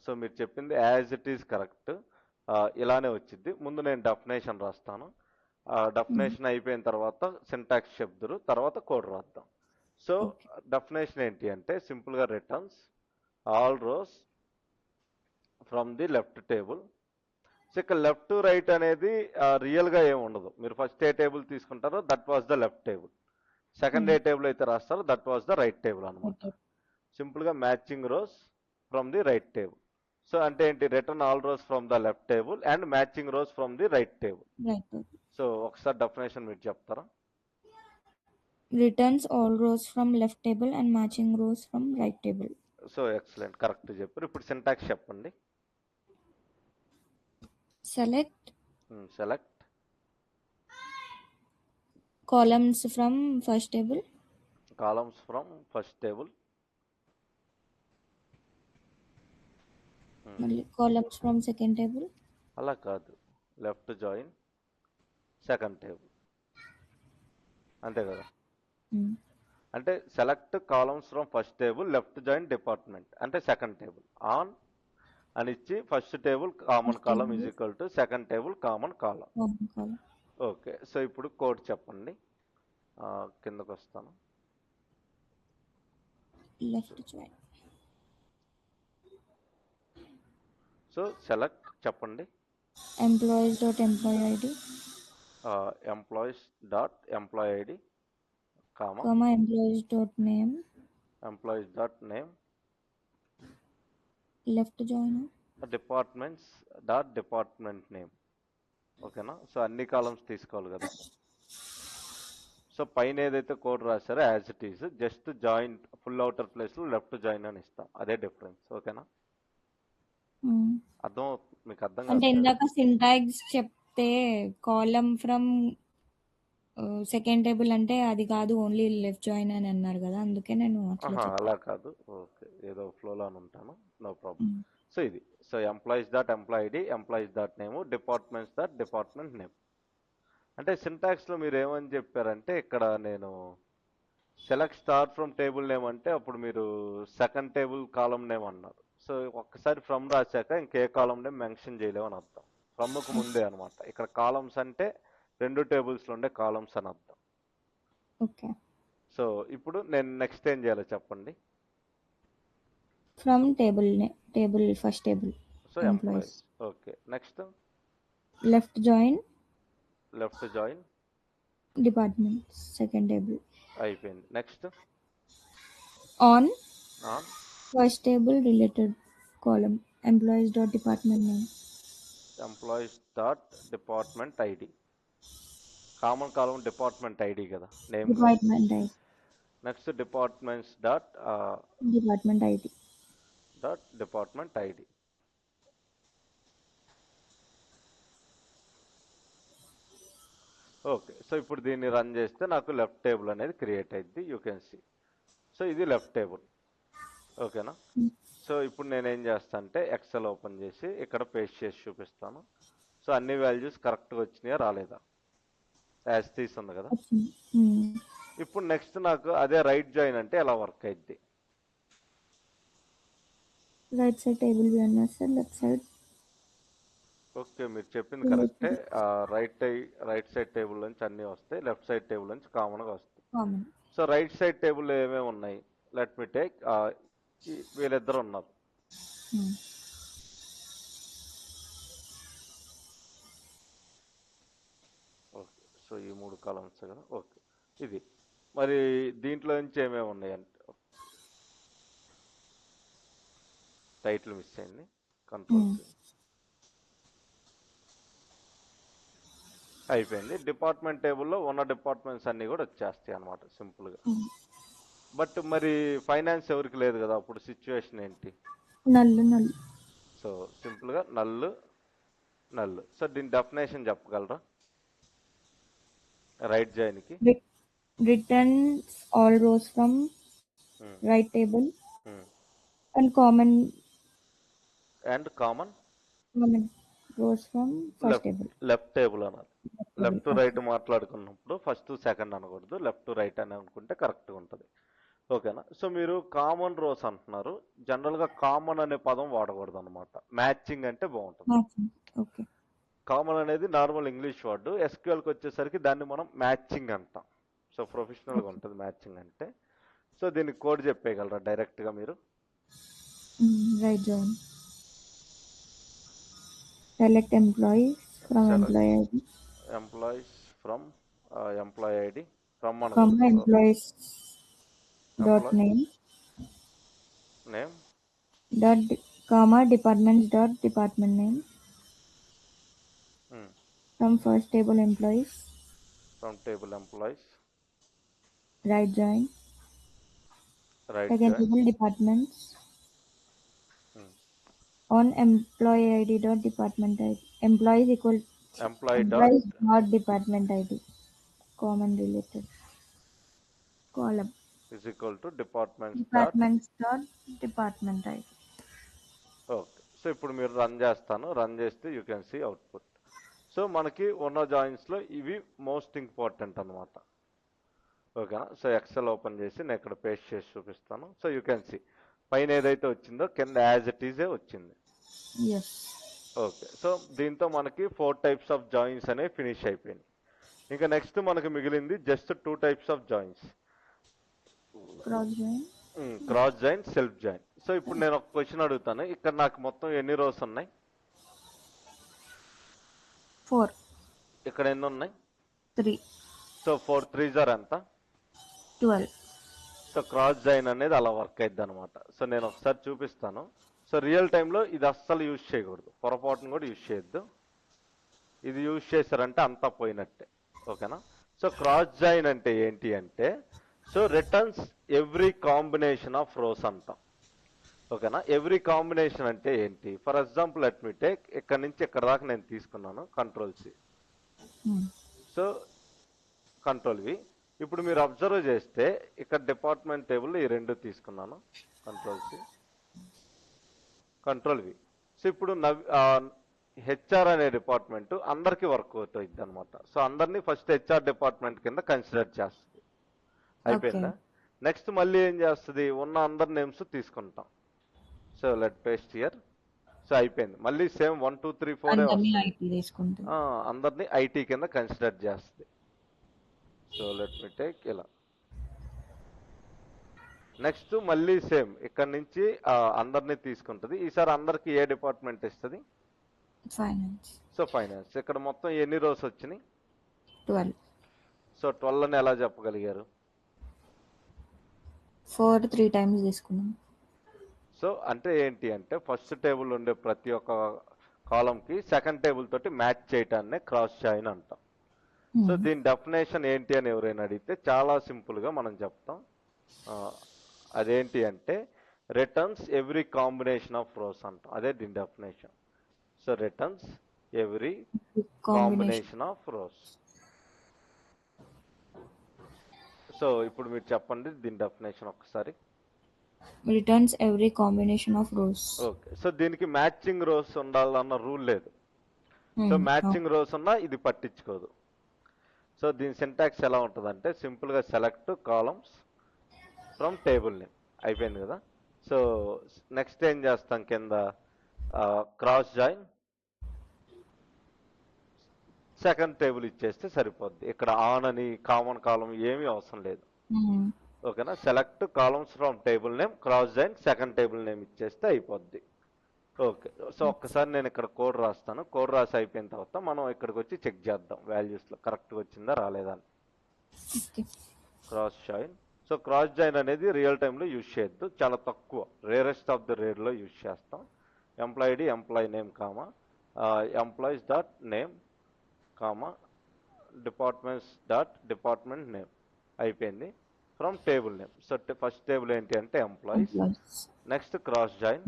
So మీరు చెప్పింది యాజ్ ఇట్ ఈస్ కరెక్ట్. ఇలానే వచ్చింది. ముందు నేను డెఫినేషన్ రాస్తాను. డెఫినేషన్ అయిపోయిన తర్వాత సింటాక్స్ చెప్దురు, తర్వాత కోడ్ రాద్దాం. సో డెఫినేషన్ ఏంటి అంటే సింపుల్గా returns all rows from the left table. So ఇక్కడ లెఫ్ట్ టు రైట్ అనేది రియల్గా ఏమి ఉండదు. మీరు ఫస్ట్ ఏ టేబుల్ తీసుకుంటారో that was the left table, second ఏ టేబుల్ అయితే రాస్తారో that was the right table అనమాట. సింపుల్గా matching rows from the right table. So అంటే ఏంటి? Return all rows from the left table and matching rows from the right table. So ఒకసారి డెఫినేషన్ మీరు చెప్తారా?
returns all rows from left table and matching rows from right table.
So excellent, correct చెప్పారు. ఇప్పుడు సింటాక్స్ చెప్పండి.
Select
select
columns from first table.
Columns from first table.
మళ్ళీ columns from second table.
అలా కాదు, లెఫ్ట్ జాయిన్ సెకండ్ టేబుల్, అంతే కదా. అంటే select columns from first table left join department అంటే సెకండ్ టేబుల్ ఆన్ అని ఇచ్చి first table common
First
column
table.
Is equal to second table common column.
Common column.
Okay, so ఇప్పుడు కోడ్ చెప్పండి. కిందకు వస్తాను.
Left join.
సో సెలెక్ట్ చెప్పండి.
Employees dot employee ID.
Employees dot employee ID comma
Comma employees dot name.
Employees dot name
Left join.
Departments dot department name. ఓకేనా. సో అన్ని కాలమ్స్ తీసుకోవాలి కదా. సో పైన ఏదైతే కోడ్ రాశారో as it is, just join full outer ప్లేస్లో లెఫ్ట్ జాయిన్ అని ఇస్తాం, అదే డిఫరెన్స్. ఓకేనా, అర్థం మీకు అర్థం
అంటే
కాదు.
ఇందాక సింటాక్స్ చెప్తే కాలమ్ ఫ్రమ్ సెకండ్ టేబుల్ అంటే అది కాదు, ఓన్లీ లెఫ్ట్ జాయిన్ అని అన్నారు కదా, అందుకే నేను అట్లా చెప్పాను.
అలా కాదు. ఓకే, ఏదో ఫ్లోలో ఉంటాను, నో ప్రాబ్లం. సో ఇది, so employees dot employee ID, employees dot name, departments dot department name. అంటే సింటాక్స్లో మీరు ఏమని చెప్పారంటే, ఇక్కడ నేను select star from table name అంటే అప్పుడు మీరు సెకండ్ టేబుల్ కాలం నేమ్ అన్నారు. సో ఒక్కసారి ఫ్రమ్ రాశాక ఇంకే కాలం నేమ్ మెన్షన్ చేయలేమని అర్థం. ఫ్రమ్కు ముందే అనమాట. ఇక్కడ కాలమ్స్ అంటే రెండు టేబుల్స్లో ఉండే కాలమ్స్ అని అర్థం.
ఓకే.
సో ఇప్పుడు నేను నెక్స్ట్ ఏం చేయాలో చెప్పండి.
From table first table.
So employees. Okay, next
left join department second table
అయిపోయింది. Next
on first table related column employees dot department name.
Employees dot department ID, common column department ID కదా, name.
Department ID.
Next departments dot department ID. Okay, so ఇప్పుడు దీన్ని రన్ చేస్తే నాకు లెఫ్ట్ టేబుల్ అనేది క్రియేట్ అయింది, యూ కెన్ సీ. సో ఇది లెఫ్ట్ టేబుల్. ఓకేనా. సో ఇప్పుడు నేనేం చేస్తాను అంటే ఎక్సెల్ ఓపెన్ చేసి ఇక్కడ పేస్ట్ చేసి చూపిస్తాను. సో అన్ని వాల్యూస్ కరెక్ట్గా వచ్చినాయా రాలేదా, యాజ్ తీసుంది కదా. ఇప్పుడు నెక్స్ట్ నాకు అదే రైట్ జాయిన్ అంటే ఎలా వర్క్ అయింది.
రైట్ సైడ్ టేబుల్ వ్యూ అన్నారు సార్, లెఫ్ట్ సైడ్.
ఓకే, మీరు చెప్పింది కరెక్టే. రైట్ సైడ్ టేబుల్ నుంచి అన్నీ వస్తాయి, లెఫ్ట్ సైడ్ టేబుల్ నుంచి కామన్గా వస్తాయి. సో రైట్ సైడ్ టేబుల్ ఏమేమి ఉన్నాయి, లెట్ మీ టేక్, వీళ్ళిద్దరు ఉన్నారు. ఓకే, సో ఈ మూడు కాలమ్స్ కదా. ఓకే, ఇది మరి దీంట్లో నుంచి ఏమేమి ఉన్నాయంటే టైటిల్ మిస్ అయింది, కంట్రోల్ అయిపోయింది. డిపార్ట్మెంట్ టేబుల్లో ఉన్న డిపార్ట్మెంట్స్ అన్నీ కూడా వచ్చేస్తాయి అనమాట సింపుల్గా. బట్ మరి ఫైనాన్స్ ఎవరికి లేదు కదా, అప్పుడు సిచ్యువేషన్ ఏంటి.
నల్లు.
సో సింపుల్గా నల్లు. సో దీని డెఫినేషన్ చెప్పగలరా రైట్ జాయిన్కి.
Returns all rows from right table and common rows from first table.
Left table అనాలి. లెఫ్ట్ టు రైట్ మాట్లాడుకున్నప్పుడు ఫస్ట్ సెకండ్ అనకూడదు, లెఫ్ట్ టు రైట్ అని అనుకుంటే కరెక్ట్గా ఉంటుంది. ఓకేనా. సో మీరు కామన్ రోస్ అంటున్నారు, జనరల్గా కామన్ అనే పదం వాడకూడదు అనమాట, మ్యాచింగ్ అంటే బాగుంటుంది.
ఓకే.
కామన్ అనేది నార్మల్ ఇంగ్లీష్ వర్డ్, ఎస్క్యూఎల్కి వచ్చేసరికి దాన్ని మనం మ్యాచింగ్ అంటాం. సో ప్రొఫెషనల్గా ఉంటుంది మ్యాచింగ్ అంటే. సో దీనికి కోడ్ చెప్పేయగలరా డైరెక్ట్గా మీరు.
Right join select employees from employee ID.
Employees from employee ID from
employees dot name dot comma departments dot department name from first table employees right join.
Right
Second
join.
table departments. On employee ID dot department ID. Employees equal
employee dot
employees dot department ID. Common related column.
Is equal to departments dot.
Departments dot department ID.
Okay. So ఇప్పుడు మీరు రన్ చేస్తాను, రన్ చేస్తే you can see output. So మనకి ఉన్న జాయిన్స్లో ఇవి మోస్ట్ ఇంపార్టెంట్ అనమాట. ఓకేనా. సో ఎక్సెల్ ఓపెన్ చేసి నేను ఇక్కడ పేస్ట్ చేసి చూపిస్తాను. సో యూ కెన్ సీ పైన ఏదైతే వచ్చిందో కింద యాజ్ ఇట్ ఈజే వచ్చింది.
Yes.
ఓకే. సో దీంతో మనకి 4 టైప్స్ ఆఫ్ జాయిన్స్ అనేవి ఫినిష్ అయిపోయింది. ఇంకా నెక్స్ట్ మనకి మిగిలింది just 2 types of joins,
Cross join.
Cross join, self join. So ఇప్పుడు నేను ఒక క్వశ్చన్ అడుగుతాను, ఇక్కడ నాకు మొత్తం ఎన్ని రోస్ ఉన్నాయి?
4.
ఇక్కడ ఎన్ని ఉన్నాయి?
3.
సో 4 3s are ఎంత?
12.
సో క్రాస్ జాయిన్ అనేది అలా వర్క్ అయిద్ది అనమాట. సో నేను ఒకసారి చూపిస్తాను. సో రియల్ టైంలో ఇది అస్సలు యూజ్ చేయకూడదు, పొరపాటును కూడా యూజ్ చేయొద్దు. ఇది యూజ్ చేశారంటే అంతా పోయినట్టే. ఓకేనా. సో క్రాస్ జాయిన్ అంటే ఏంటి అంటే, so returns every combination of rows అంటాం. ఓకేనా. ఎవ్రీ కాంబినేషన్ అంటే ఏంటి? For example let me take, ఇక్కడ నుంచి ఇక్కడ దాకా నేను తీసుకున్నాను, control C. So control V. ఇప్పుడు మీరు అబ్జర్వ్ చేస్తే ఇక్కడ డిపార్ట్మెంట్ టేబుల్ ఈ 2 తీసుకున్నాను, control C, control V. So ఇప్పుడు హెచ్ఆర్ అనే డిపార్ట్మెంట్ అందరికీ వర్క్ అవుతుంది అనమాట. సో అందరినీ ఫస్ట్ హెచ్ఆర్ డిపార్ట్మెంట్ కింద కన్సిడర్ చేస్తుంది. అయిపోయిందా? నెక్స్ట్ మళ్ళీ ఏం చేస్తుంది, ఉన్న అందరి నేమ్స్ తీసుకుంటాం. So let paste here. So అయిపోయింది. మళ్ళీ సేమ్ 1 2 3 4 అందరినీ ఐటీ కింద కన్సిడర్ చేస్తుంది. సో లెట్ మీ టేక్ ఇలా. నెక్స్ట్ మళ్ళీ సేమ్ ఇక్కడ నుంచి అందరినీ తీసుకుంటుంది. ఈసారి అందరికి ఏ డిపార్ట్మెంట్ ఇస్తుంది?
ఫైనాన్స్.
So finance. ఇక్కడ మొత్తం ఎన్ని రోస్ వచ్చినాయి?
12.
సో 12 అని ఎలా చెప్పగలిగారు?
4 3 times తీసుకున్నాం.
సో అంటే ఏంటి అంటే, ఫస్ట్ టేబుల్ ఉండే ప్రతి ఒక్క కాలంకి సెకండ్ టేబుల్ తోటి మ్యాచ్ చేయటాన్ని క్రాస్ జాయిన్ అంటాం. సో దీని డెఫినేషన్ ఏంటి అని ఎవరైనా అడిగితే చాలా సింపుల్గా మనం చెప్తాం. అదేంటి అంటే returns every combination of rows అంటాం. అదే దీని definition. So returns every combination of rose. So ఇప్పుడు మీరు చెప్పండి దీని డెఫినేషన్ ఒకసారి.
Returns every combination of rose.
Okay. So దీనికి మ్యాచింగ్ రోస్ ఉండాలన్న రూల్ లేదు. సో మ్యాచింగ్ రోస్ ఉన్నా ఇది పట్టించుకోదు. సో దీని సింటాక్స్ ఎలా ఉంటుందంటే, సింపుల్గా select columns from table name. అయిపోయింది కదా. సో నెక్స్ట్ ఏం చేస్తాం, కింద క్రాస్ జాయిన్ సెకండ్ టేబుల్ ఇచ్చేస్తే సరిపోద్ది. ఇక్కడ ఆన్ అని కామన్ కాలం ఏమీ అవసరం లేదు. ఓకేనా. Select columns from table name, cross join second table name ఇచ్చేస్తే అయిపోద్ది. ఓకే. సో ఒక్కసారి నేను ఇక్కడ కోడ్ రాస్తాను. కోడ్ రాసి అయిపోయిన తర్వాత మనం ఇక్కడికి వచ్చి చెక్ చేద్దాం వాల్యూస్లో కరెక్ట్గా వచ్చిందా రాలేదా అని. Cross join. So cross join అనేది రియల్ టైంలో యూజ్ చేయొద్దు, చాలా తక్కువ, రేరెస్ట్ ఆఫ్ ద రేర్లో యూజ్ చేస్తాం. Employee ID employee name comma employees dot name comma departments dot department name. అయిపోయింది. From table name. So first table ఏంటి అంటే employees. Next cross join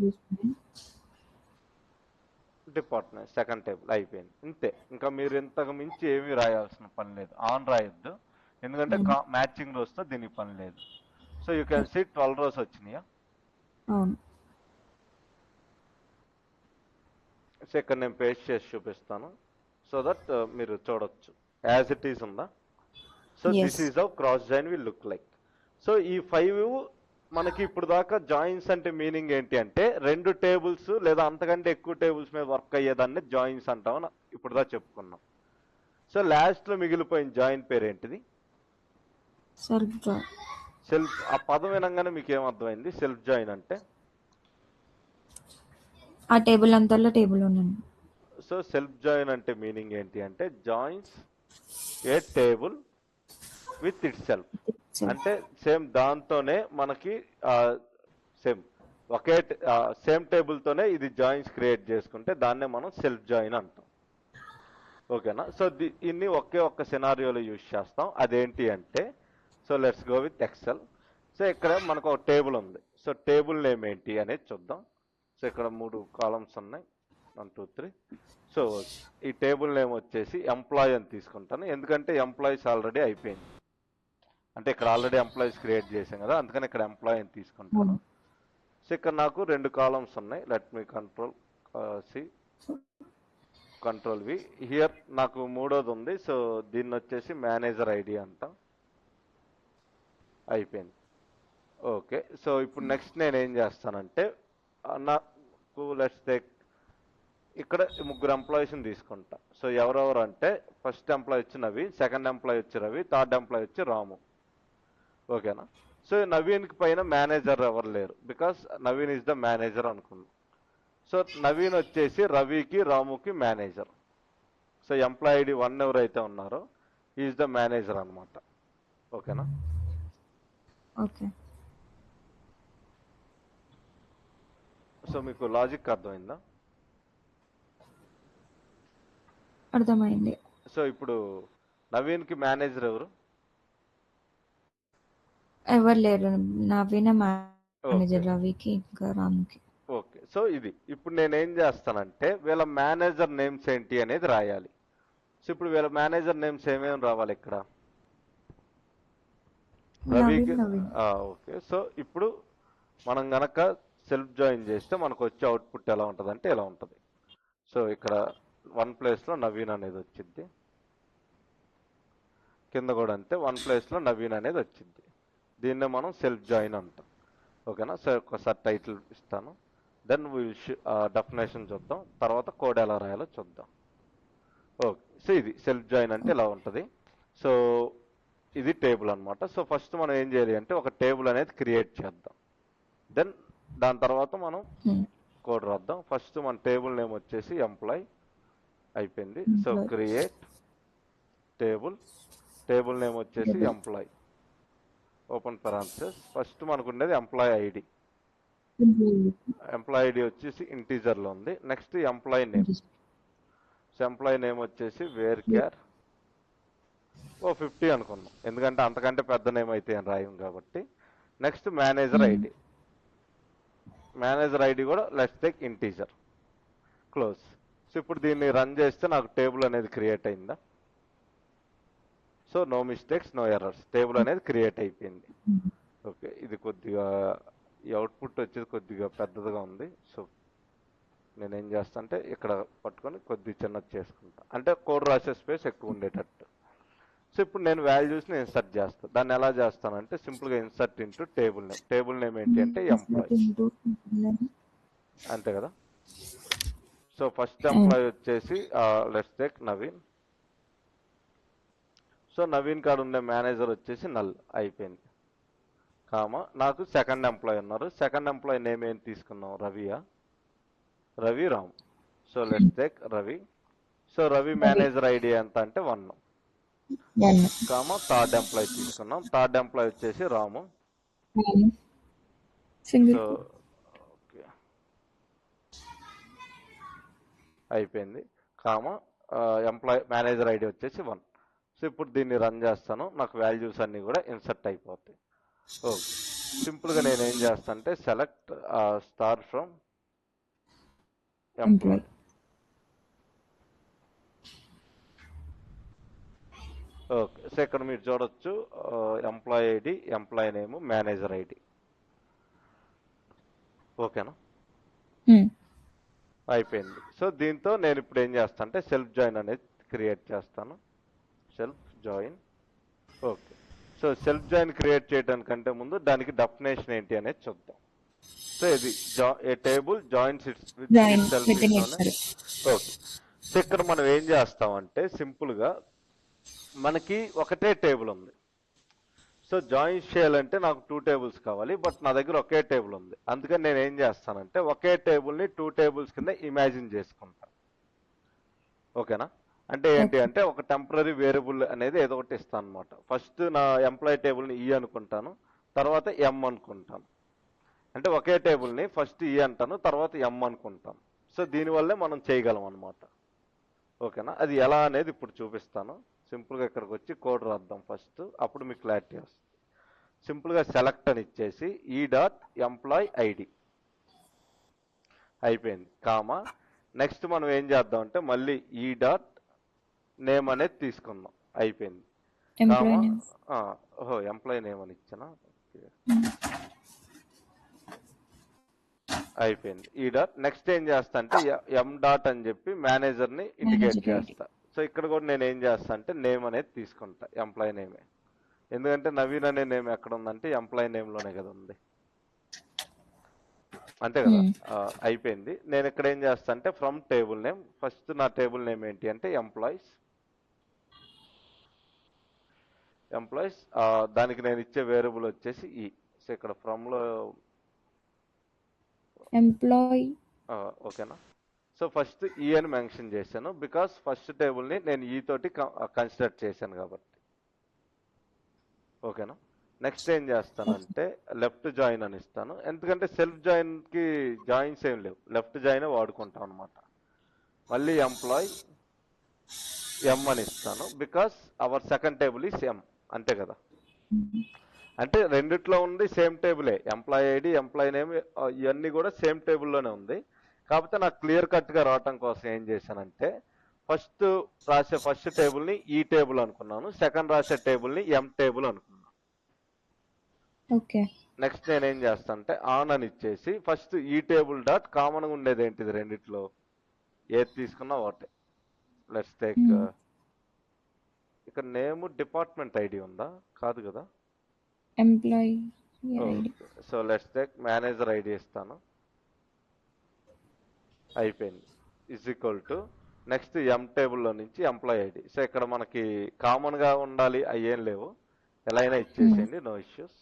department second table. అయిపోయింది. ఇంతే. ఇంకా మీరు ఇంతకు మించి ఏమీ రాయాల్సిన పని లేదు. ఆన్ రాయొద్దు, ఎందుకంటే మ్యాచింగ్ రోస్తో దీనికి పని లేదు. So you can see 12 rows వచ్చినాయా? సో ఇక్కడ నేను పేస్ట్ చేసి చూపిస్తాను సో దట్ మీరు చూడొచ్చు యాజ్ ఇట్ ఈస్ ఉందా. So this is how cross join will look like. So ఈ 5 మనకి ఇప్పుడు దాకా జాయిన్స్ అంటే మీనింగ్ ఏంటి అంటే, 2 టేబుల్స్ లేదా అంతకంటే ఎక్కువ టేబుల్స్ మీద వర్క్ అయ్యేదాన్ని జాయిన్స్ అంటామని ఇప్పుడు దాకా చెప్పుకున్నాం. సో లాస్ట్లో మిగిలిపోయిన జాయిన్ పేరు ఏంటిది?
Self join.
సెల్ఫ్. ఆ పదం వినంగానే మీకు ఏమర్థమైంది సెల్ఫ్ జాయిన్ అంటే?
ఆ టేబుల్ అంతలో టేబుల్ ఉన్నాను.
సో సెల్ఫ్ జాయిన్ అంటే మీనింగ్ ఏంటి అంటే, joins A table with it self. అంటే సేమ్ దాంతోనే మనకి సేమ్ ఒకే సేమ్ టేబుల్తోనే ఇది జాయిన్స్ క్రియేట్ చేసుకుంటే దాన్నే మనం సెల్ఫ్ జాయిన్ అంటాం. ఓకేనా. సో ఇన్ని ఒకే ఒక్క సినారియోలో యూజ్ చేస్తాం. అదేంటి అంటే, so let's go with Excel. So ఇక్కడ మనకు ఒక టేబుల్ ఉంది. సో టేబుల్ నేమ్ ఏంటి అనేది చూద్దాం. సో ఇక్కడ 3 కాలమ్స్ ఉన్నాయి, 1 2 3. సో ఈ టేబుల్ నేమ్ వచ్చేసి ఎంప్లాయ్ అని తీసుకుంటాను, ఎందుకంటే ఎంప్లాయీస్ ఆల్రెడీ అయిపోయింది. అంటే ఇక్కడ ఆల్రెడీ ఎంప్లాయీస్ క్రియేట్ చేసాం కదా, అందుకని ఇక్కడ ఎంప్లాయ్ అని తీసుకుంటాను. సో ఇక్కడ నాకు 2 కాలమ్స్ ఉన్నాయి. Let me control C, control V. Here నాకు మూడోది ఉంది. సో దీన్ని వచ్చేసి మేనేజర్ ఐడి అంటాం. అయిపోయింది. ఓకే. సో ఇప్పుడు నెక్స్ట్ నేను ఏం చేస్తానంటే నాకు లెట్స్ టేక్ ఇక్కడ 3 ఎంప్లాయీస్ని తీసుకుంటా. సో ఎవరెవరు అంటే ఫస్ట్ ఎంప్లాయీ వచ్చి నవి, సెకండ్ ఎంప్లాయీ వచ్చి రవి, థర్డ్ ఎంప్లాయీ వచ్చి రాము. ఓకేనా? సో నవీన్కి పైన మేనేజర్ ఎవరు లేరు, because Naveen is the manager అనుకున్నాం. సో నవీన్ వచ్చేసి రవికి రాముకి మేనేజర్. సో ఎంప్లాయీ ఐడి 1 ఎవరైతే ఉన్నారో ఈజ్ ద మేనేజర్ అనమాట. ఓకేనా?
ఓకే.
సో మీకు లాజిక్ అర్థమైందా?
అర్థమైంది.
సో ఇప్పుడు నవీన్కి మేనేజర్ ఎవరు?
ఎవరు లేరు. నవీన మేనేజర్,
ఓకే.
రవికి ఇంకా రాముకి.
ఓకే. సో ఇది ఇప్పుడు నేనేం చేస్తానంటే వీళ్ళ మేనేజర్ నేమ్స్ ఏంటి అనేది రాయాలి. సో ఇప్పుడు వీళ్ళ మేనేజర్ నేమ్స్ ఏమేమి రావాలి ఇక్కడ? రవికి.
నవీన్.
ఓకే. సో ఇప్పుడు మనం గనక సెల్ఫ్ జాయిన్ చేస్తే మనకు వచ్చే అవుట్పుట్ ఎలా ఉంటుంది అంటే ఎలా ఉంటుంది. సో ఇక్కడ 1 ప్లేస్లో నవీన్ అనేది వచ్చింది, కింద కూడా అంతే 1 ప్లేస్లో నవీన్ అనేది వచ్చింది. దీన్నే మనం సెల్ఫ్ జాయిన్ అంటాం. ఓకేనా? సో ఒకసారి టైటిల్ ఇస్తాను, దెన్ విల్ డెఫినేషన్ చూద్దాం, తర్వాత కోడ్ ఎలా రాయాలో చూద్దాం. ఓకే. సో ఇది సెల్ఫ్ జాయిన్ అంటే ఇలా ఉంటుంది. సో ఇది టేబుల్ అనమాట. సో ఫస్ట్ మనం ఏం చేయాలి అంటే ఒక టేబుల్ అనేది క్రియేట్ చేద్దాం, దెన్ దాని తర్వాత మనం కోడ్ రాద్దాం. ఫస్ట్ మన టేబుల్ నేమ్ వచ్చేసి ఎంప్లాయ్. అయిపోయింది. So create table, table name వచ్చేసి ఎంప్లాయ్, ఓపెన్ పెరాన్సిస్. ఫస్ట్ మనకు ఉండేది ఎంప్లాయ్ ఐడి. ఎంప్లాయ్ ఐడి వచ్చేసి ఇంటీజర్లో ఉంది. Next employee name. So employee name వచ్చేసి వేర్ క్యార్ 50 అనుకున్నాం, ఎందుకంటే అంతకంటే పెద్ద నేమ్ అయితే ఏం రాయం కాబట్టి. Next manager ID, manager ID కూడా let's take integer. Close. So ఇప్పుడు దీన్ని రన్ చేస్తే నాకు టేబుల్ అనేది క్రియేట్ అయిందా? So no mistakes, no errors, table అనేది క్రియేట్ అయిపోయింది. ఓకే. ఇది కొద్దిగా ఈ అవుట్పుట్ వచ్చేది కొద్దిగా పెద్దదిగా ఉంది. సో నేనేం చేస్తా అంటే ఇక్కడ పట్టుకొని కొద్దిగా చిన్నది చేసుకుంటా, అంటే కోడ్ రాసే స్పేస్ ఎక్కువ ఉండేటట్టు. సో ఇప్పుడు నేను వాల్యూస్ని ఇన్సర్ట్ చేస్తాను. దాన్ని ఎలా చేస్తానంటే సింపుల్గా insert into table name. Table name ఏంటి అంటే ఎంప్లాయ్, అంతే కదా? సో ఫస్ట్ ఎంప్లాయ్ వచ్చేసి let's take Naveen. So Naveen కాడ ఉండే మేనేజర్ వచ్చేసి నల్. అయిపోయింది. కామా నాకు సెకండ్ ఎంప్లాయ్ ఉన్నారు. సెకండ్ ఎంప్లాయ్ నేమ్ ఏం తీసుకున్నాం? రవియా? Ravi Ram. So let's take Ravi. So Ravi manager ID ఎంత అంటే 1. కామా థర్డ్ ఎంప్లాయ్ తీసుకున్నాం. థర్డ్ ఎంప్లాయ్ వచ్చేసి రాము. సో ఓకే, అయిపోయింది. కామా ఎంప్లాయ్ మేనేజర్ ఐడి వచ్చేసి 1. సో ఇప్పుడు దీన్ని రన్ చేస్తాను, నాకు వాల్యూస్ అన్నీ కూడా ఇన్సర్ట్ అయిపోతాయి. ఓకే. సింపుల్గా నేను ఏం చేస్తాను అంటే select star from employee. Okay. So ఇక్కడ మీరు చూడొచ్చు employee ID, employee name, manager ID. ఓకేనా? అయిపోయింది. సో దీంతో నేను ఇప్పుడు ఏం చేస్తాను అంటే సెల్ఫ్ జాయిన్ అనేది క్రియేట్ చేస్తాను. Self join. Okay. So self join create చేయడానికంటే ముందు దానికి డెఫినేషన్ ఏంటి అనేది చూద్దాం. సో ఇది a table joins its with self. Okay. So ఇక్కడ మనం ఏం చేస్తామంటే సింపుల్గా మనకి ఒకటే టేబుల్ ఉంది. సో జాయిన్ చేయాలంటే నాకు 2 టేబుల్స్ కావాలి, బట్ నా దగ్గర ఒకే టేబుల్ ఉంది. అందుకని నేను ఏం చేస్తానంటే ఒకే టేబుల్ని 2 టేబుల్స్ కింద ఇమాజిన్ చేసుకుంటాను. ఓకేనా? అంటే ఏంటి అంటే ఒక టెంపరీ వేరియబుల్ అనేది ఏదో ఒకటి ఇస్తాను అనమాట. ఫస్ట్ నా ఎంప్లాయీ టేబుల్ని ఈ అనుకుంటాను, తర్వాత ఎం అనుకుంటాను. అంటే ఒకే టేబుల్ని ఫస్ట్ ఈ అంటాను, తర్వాత ఎం అనుకుంటాను. సో దీనివల్లే మనం చేయగలం అనమాట. ఓకేనా? అది ఎలా అనేది ఇప్పుడు చూపిస్తాను. సింపుల్గా ఇక్కడికి వచ్చి కోడ్ రాద్దాం ఫస్ట్, అప్పుడు మీకు క్లారిటీ వస్తుంది. సింపుల్గా సెలెక్ట్ అని ఇచ్చేసి ఈ డాట్ ఎంప్లాయ్ ఐడి అయిపోయింది కామా. నెక్స్ట్ మనం ఏం చేద్దాం అంటే మళ్ళీ ఈ డాట్ నేమ్ అనేది తీసుకుందాం, అయిపోయింది కామా.
Employee name.
ఓహో ఎంప్లాయీ నేమ్ అని ఇచ్చానా, అయిపోయింది ఈ డాట్. నెక్స్ట్ ఏం చేస్తా అంటే ఎం డాట్ అని చెప్పి మేనేజర్ని ఇండికేట్
మేనేజర్ ఐడి.
చేస్తా. సో ఇక్కడ కూడా నేను ఏం చేస్తా అంటే నేమ్ అనేది తీసుకుంటా, ఎంప్లాయీ నేమే. ఎందుకంటే నవీన్ అనే నేమ్ ఎక్కడ ఉందంటే ఎంప్లాయీ నేమ్లోనే కదా ఉంది, అంతే కదా. అయిపోయింది. నేను ఇక్కడ ఏం చేస్తా అంటే ఫ్రమ్ టేబుల్ నేమ్, ఫస్ట్ నా టేబుల్ నేమ్ ఏంటి అంటే ఎంప్లాయీస్. దానికి నేను ఇచ్చే వేరియబుల్ వచ్చేసి ఈ. సో ఇక్కడ ఫ్రమ్లో
ఎంప్లాయీ.
ఓకేనా. సో ఫస్ట్ ఈ అని మెన్షన్ చేశాను బికాస్ ఫస్ట్ టేబుల్ని నేను ఈ తోటి కన్సిడర్ చేశాను కాబట్టి, ఓకేనా. నెక్స్ట్ ఏం చేస్తానంటే లెఫ్ట్ జాయిన్ అని ఇస్తాను, ఎందుకంటే సెల్ఫ్ జాయిన్కి జాయిన్స్ ఏం లేవు, లెఫ్ట్ జాయిన్ వాడుకుంటాం అనమాట. మళ్ళీ ఎంప్లాయ్ ఎం అని ఇస్తాను because our second table is M, అంతే కదా. అంటే రెండిట్లో ఉంది సేమ్ టేబులే, ఎంప్లాయీ ఐడి ఎంప్లాయీ నేమ్ ఇవన్నీ కూడా సేమ్ టేబుల్లోనే ఉంది. కాకపోతే నాకు క్లియర్ కట్గా రావటం కోసం ఏం చేశానంటే ఫస్ట్ రాసే ఫస్ట్ టేబుల్ని ఈ టేబుల్ అనుకున్నాను, సెకండ్ రాసే టేబుల్ని ఎం టేబుల్ అనుకున్నాను.
ఓకే.
నెక్స్ట్ నేనేం చేస్తాను అంటే ఆన్ అని ఇచ్చేసి ఫస్ట్ ఈ టేబుల్ డాట్ కామన్గా ఉండేది ఏంటిది రెండిట్లో, ఏది తీసుకున్నా ఒకటే. లెట్స్ టేక్ ఇక్కడ నేమ్ డిపార్ట్మెంట్ ఐడి ఉందా, కాదు కదా.
Employee ID.
So let's take manager ID ఇస్తాను, అయిపోయింది. ఇజ్ ఈక్వల్ టు నెక్స్ట్ ఎం టేబుల్లో నుంచి ఎంప్లాయీ ఐడి. సో ఇక్కడ మనకి కామన్గా ఉండాలి అయ్యేం లేవు, ఎలా అయినా ఇచ్చేసేయండి, నో ఇష్యూస్.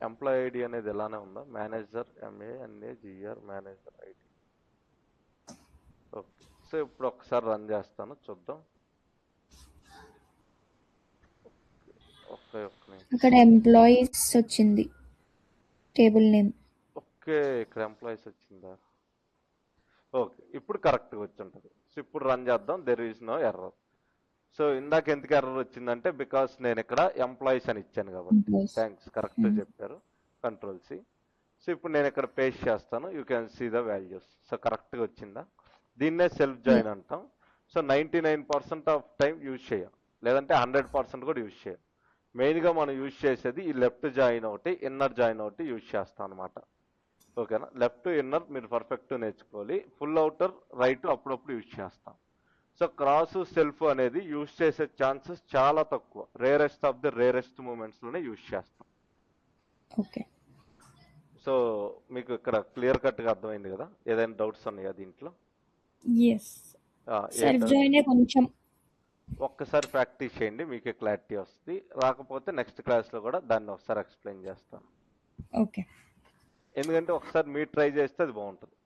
ఎంప్లాయీ ఐడి అనేది ఎలానే ఉందా, manager MANAGR manager ID. Okay. So ఇప్పుడు ఒకసారి రన్ చేస్తాను చూద్దాం.
అక్కడ ఎంప్లాయీస్ వచ్చింది టేబుల్ నేమ్.
ఓకే ఇక్కడ ఎంప్లాయీస్ వచ్చిందా, ఓకే ఇప్పుడు కరెక్ట్గా వచ్చి ఉంటుంది. సో ఇప్పుడు రన్ చేద్దాం, there is no error. So ఇందాక ఎందుకు ఎర్రర్ వచ్చిందంటే బికాస్ నేను ఇక్కడ ఎంప్లాయీస్ అని ఇచ్చాను కాబట్టి. థ్యాంక్స్, కరెక్ట్ చెప్పారు. Control C. సో ఇప్పుడు నేను ఇక్కడ పేస్ట్ చేస్తాను, you can see the values. So కరెక్ట్గా వచ్చిందా, దీన్నే సెల్ఫ్ జాయిన్ అంటాం. సో 99% ఆఫ్ టైం యూజ్ చేయం, లేదంటే 100% కూడా యూజ్ చేయం. మెయిన్గా మనం యూజ్ చేసేది ఈ లెఫ్ట్ జాయిన్ ఒకటి, ఇన్నర్ జాయిన్ ఒకటి యూజ్ చేస్తాం అనమాట, ఓకేనా. లెఫ్ట్ ఇన్నర్ మీరు పర్ఫెక్ట్ నేర్చుకోవాలి, ఫుల్ అవుటర్ రైట్ అప్పుడప్పుడు యూజ్ చేస్తాం. సో క్రాస్ సెల్ఫ్ అనేది యూజ్ చేసే ఛాన్సెస్ చాలా తక్కువ, రేరెస్ట్ ఆఫ్ ది రేరెస్ట్ మూమెంట్స్లోనే యూజ్ చేస్తాం.
ఓకే.
సో మీకు ఇక్కడ క్లియర్ కట్గా అర్థమైంది కదా, ఏదైనా డౌట్స్ ఉన్నాయా దీంట్లో?
సెల్ఫ్ జాయిన్ కొంచెం
ఒక్కసారి ప్రాక్టీస్ చేయండి, మీకు క్లారిటీ వస్తుంది. రాకపోతే నెక్స్ట్ క్లాస్లో కూడా దాన్ని ఒకసారి ఎక్స్ప్లెయిన్ చేస్తాను.
ఓకే.
ఎందుకంటే ఒకసారి మీరు ట్రై చేస్తే అది బాగుంటుంది.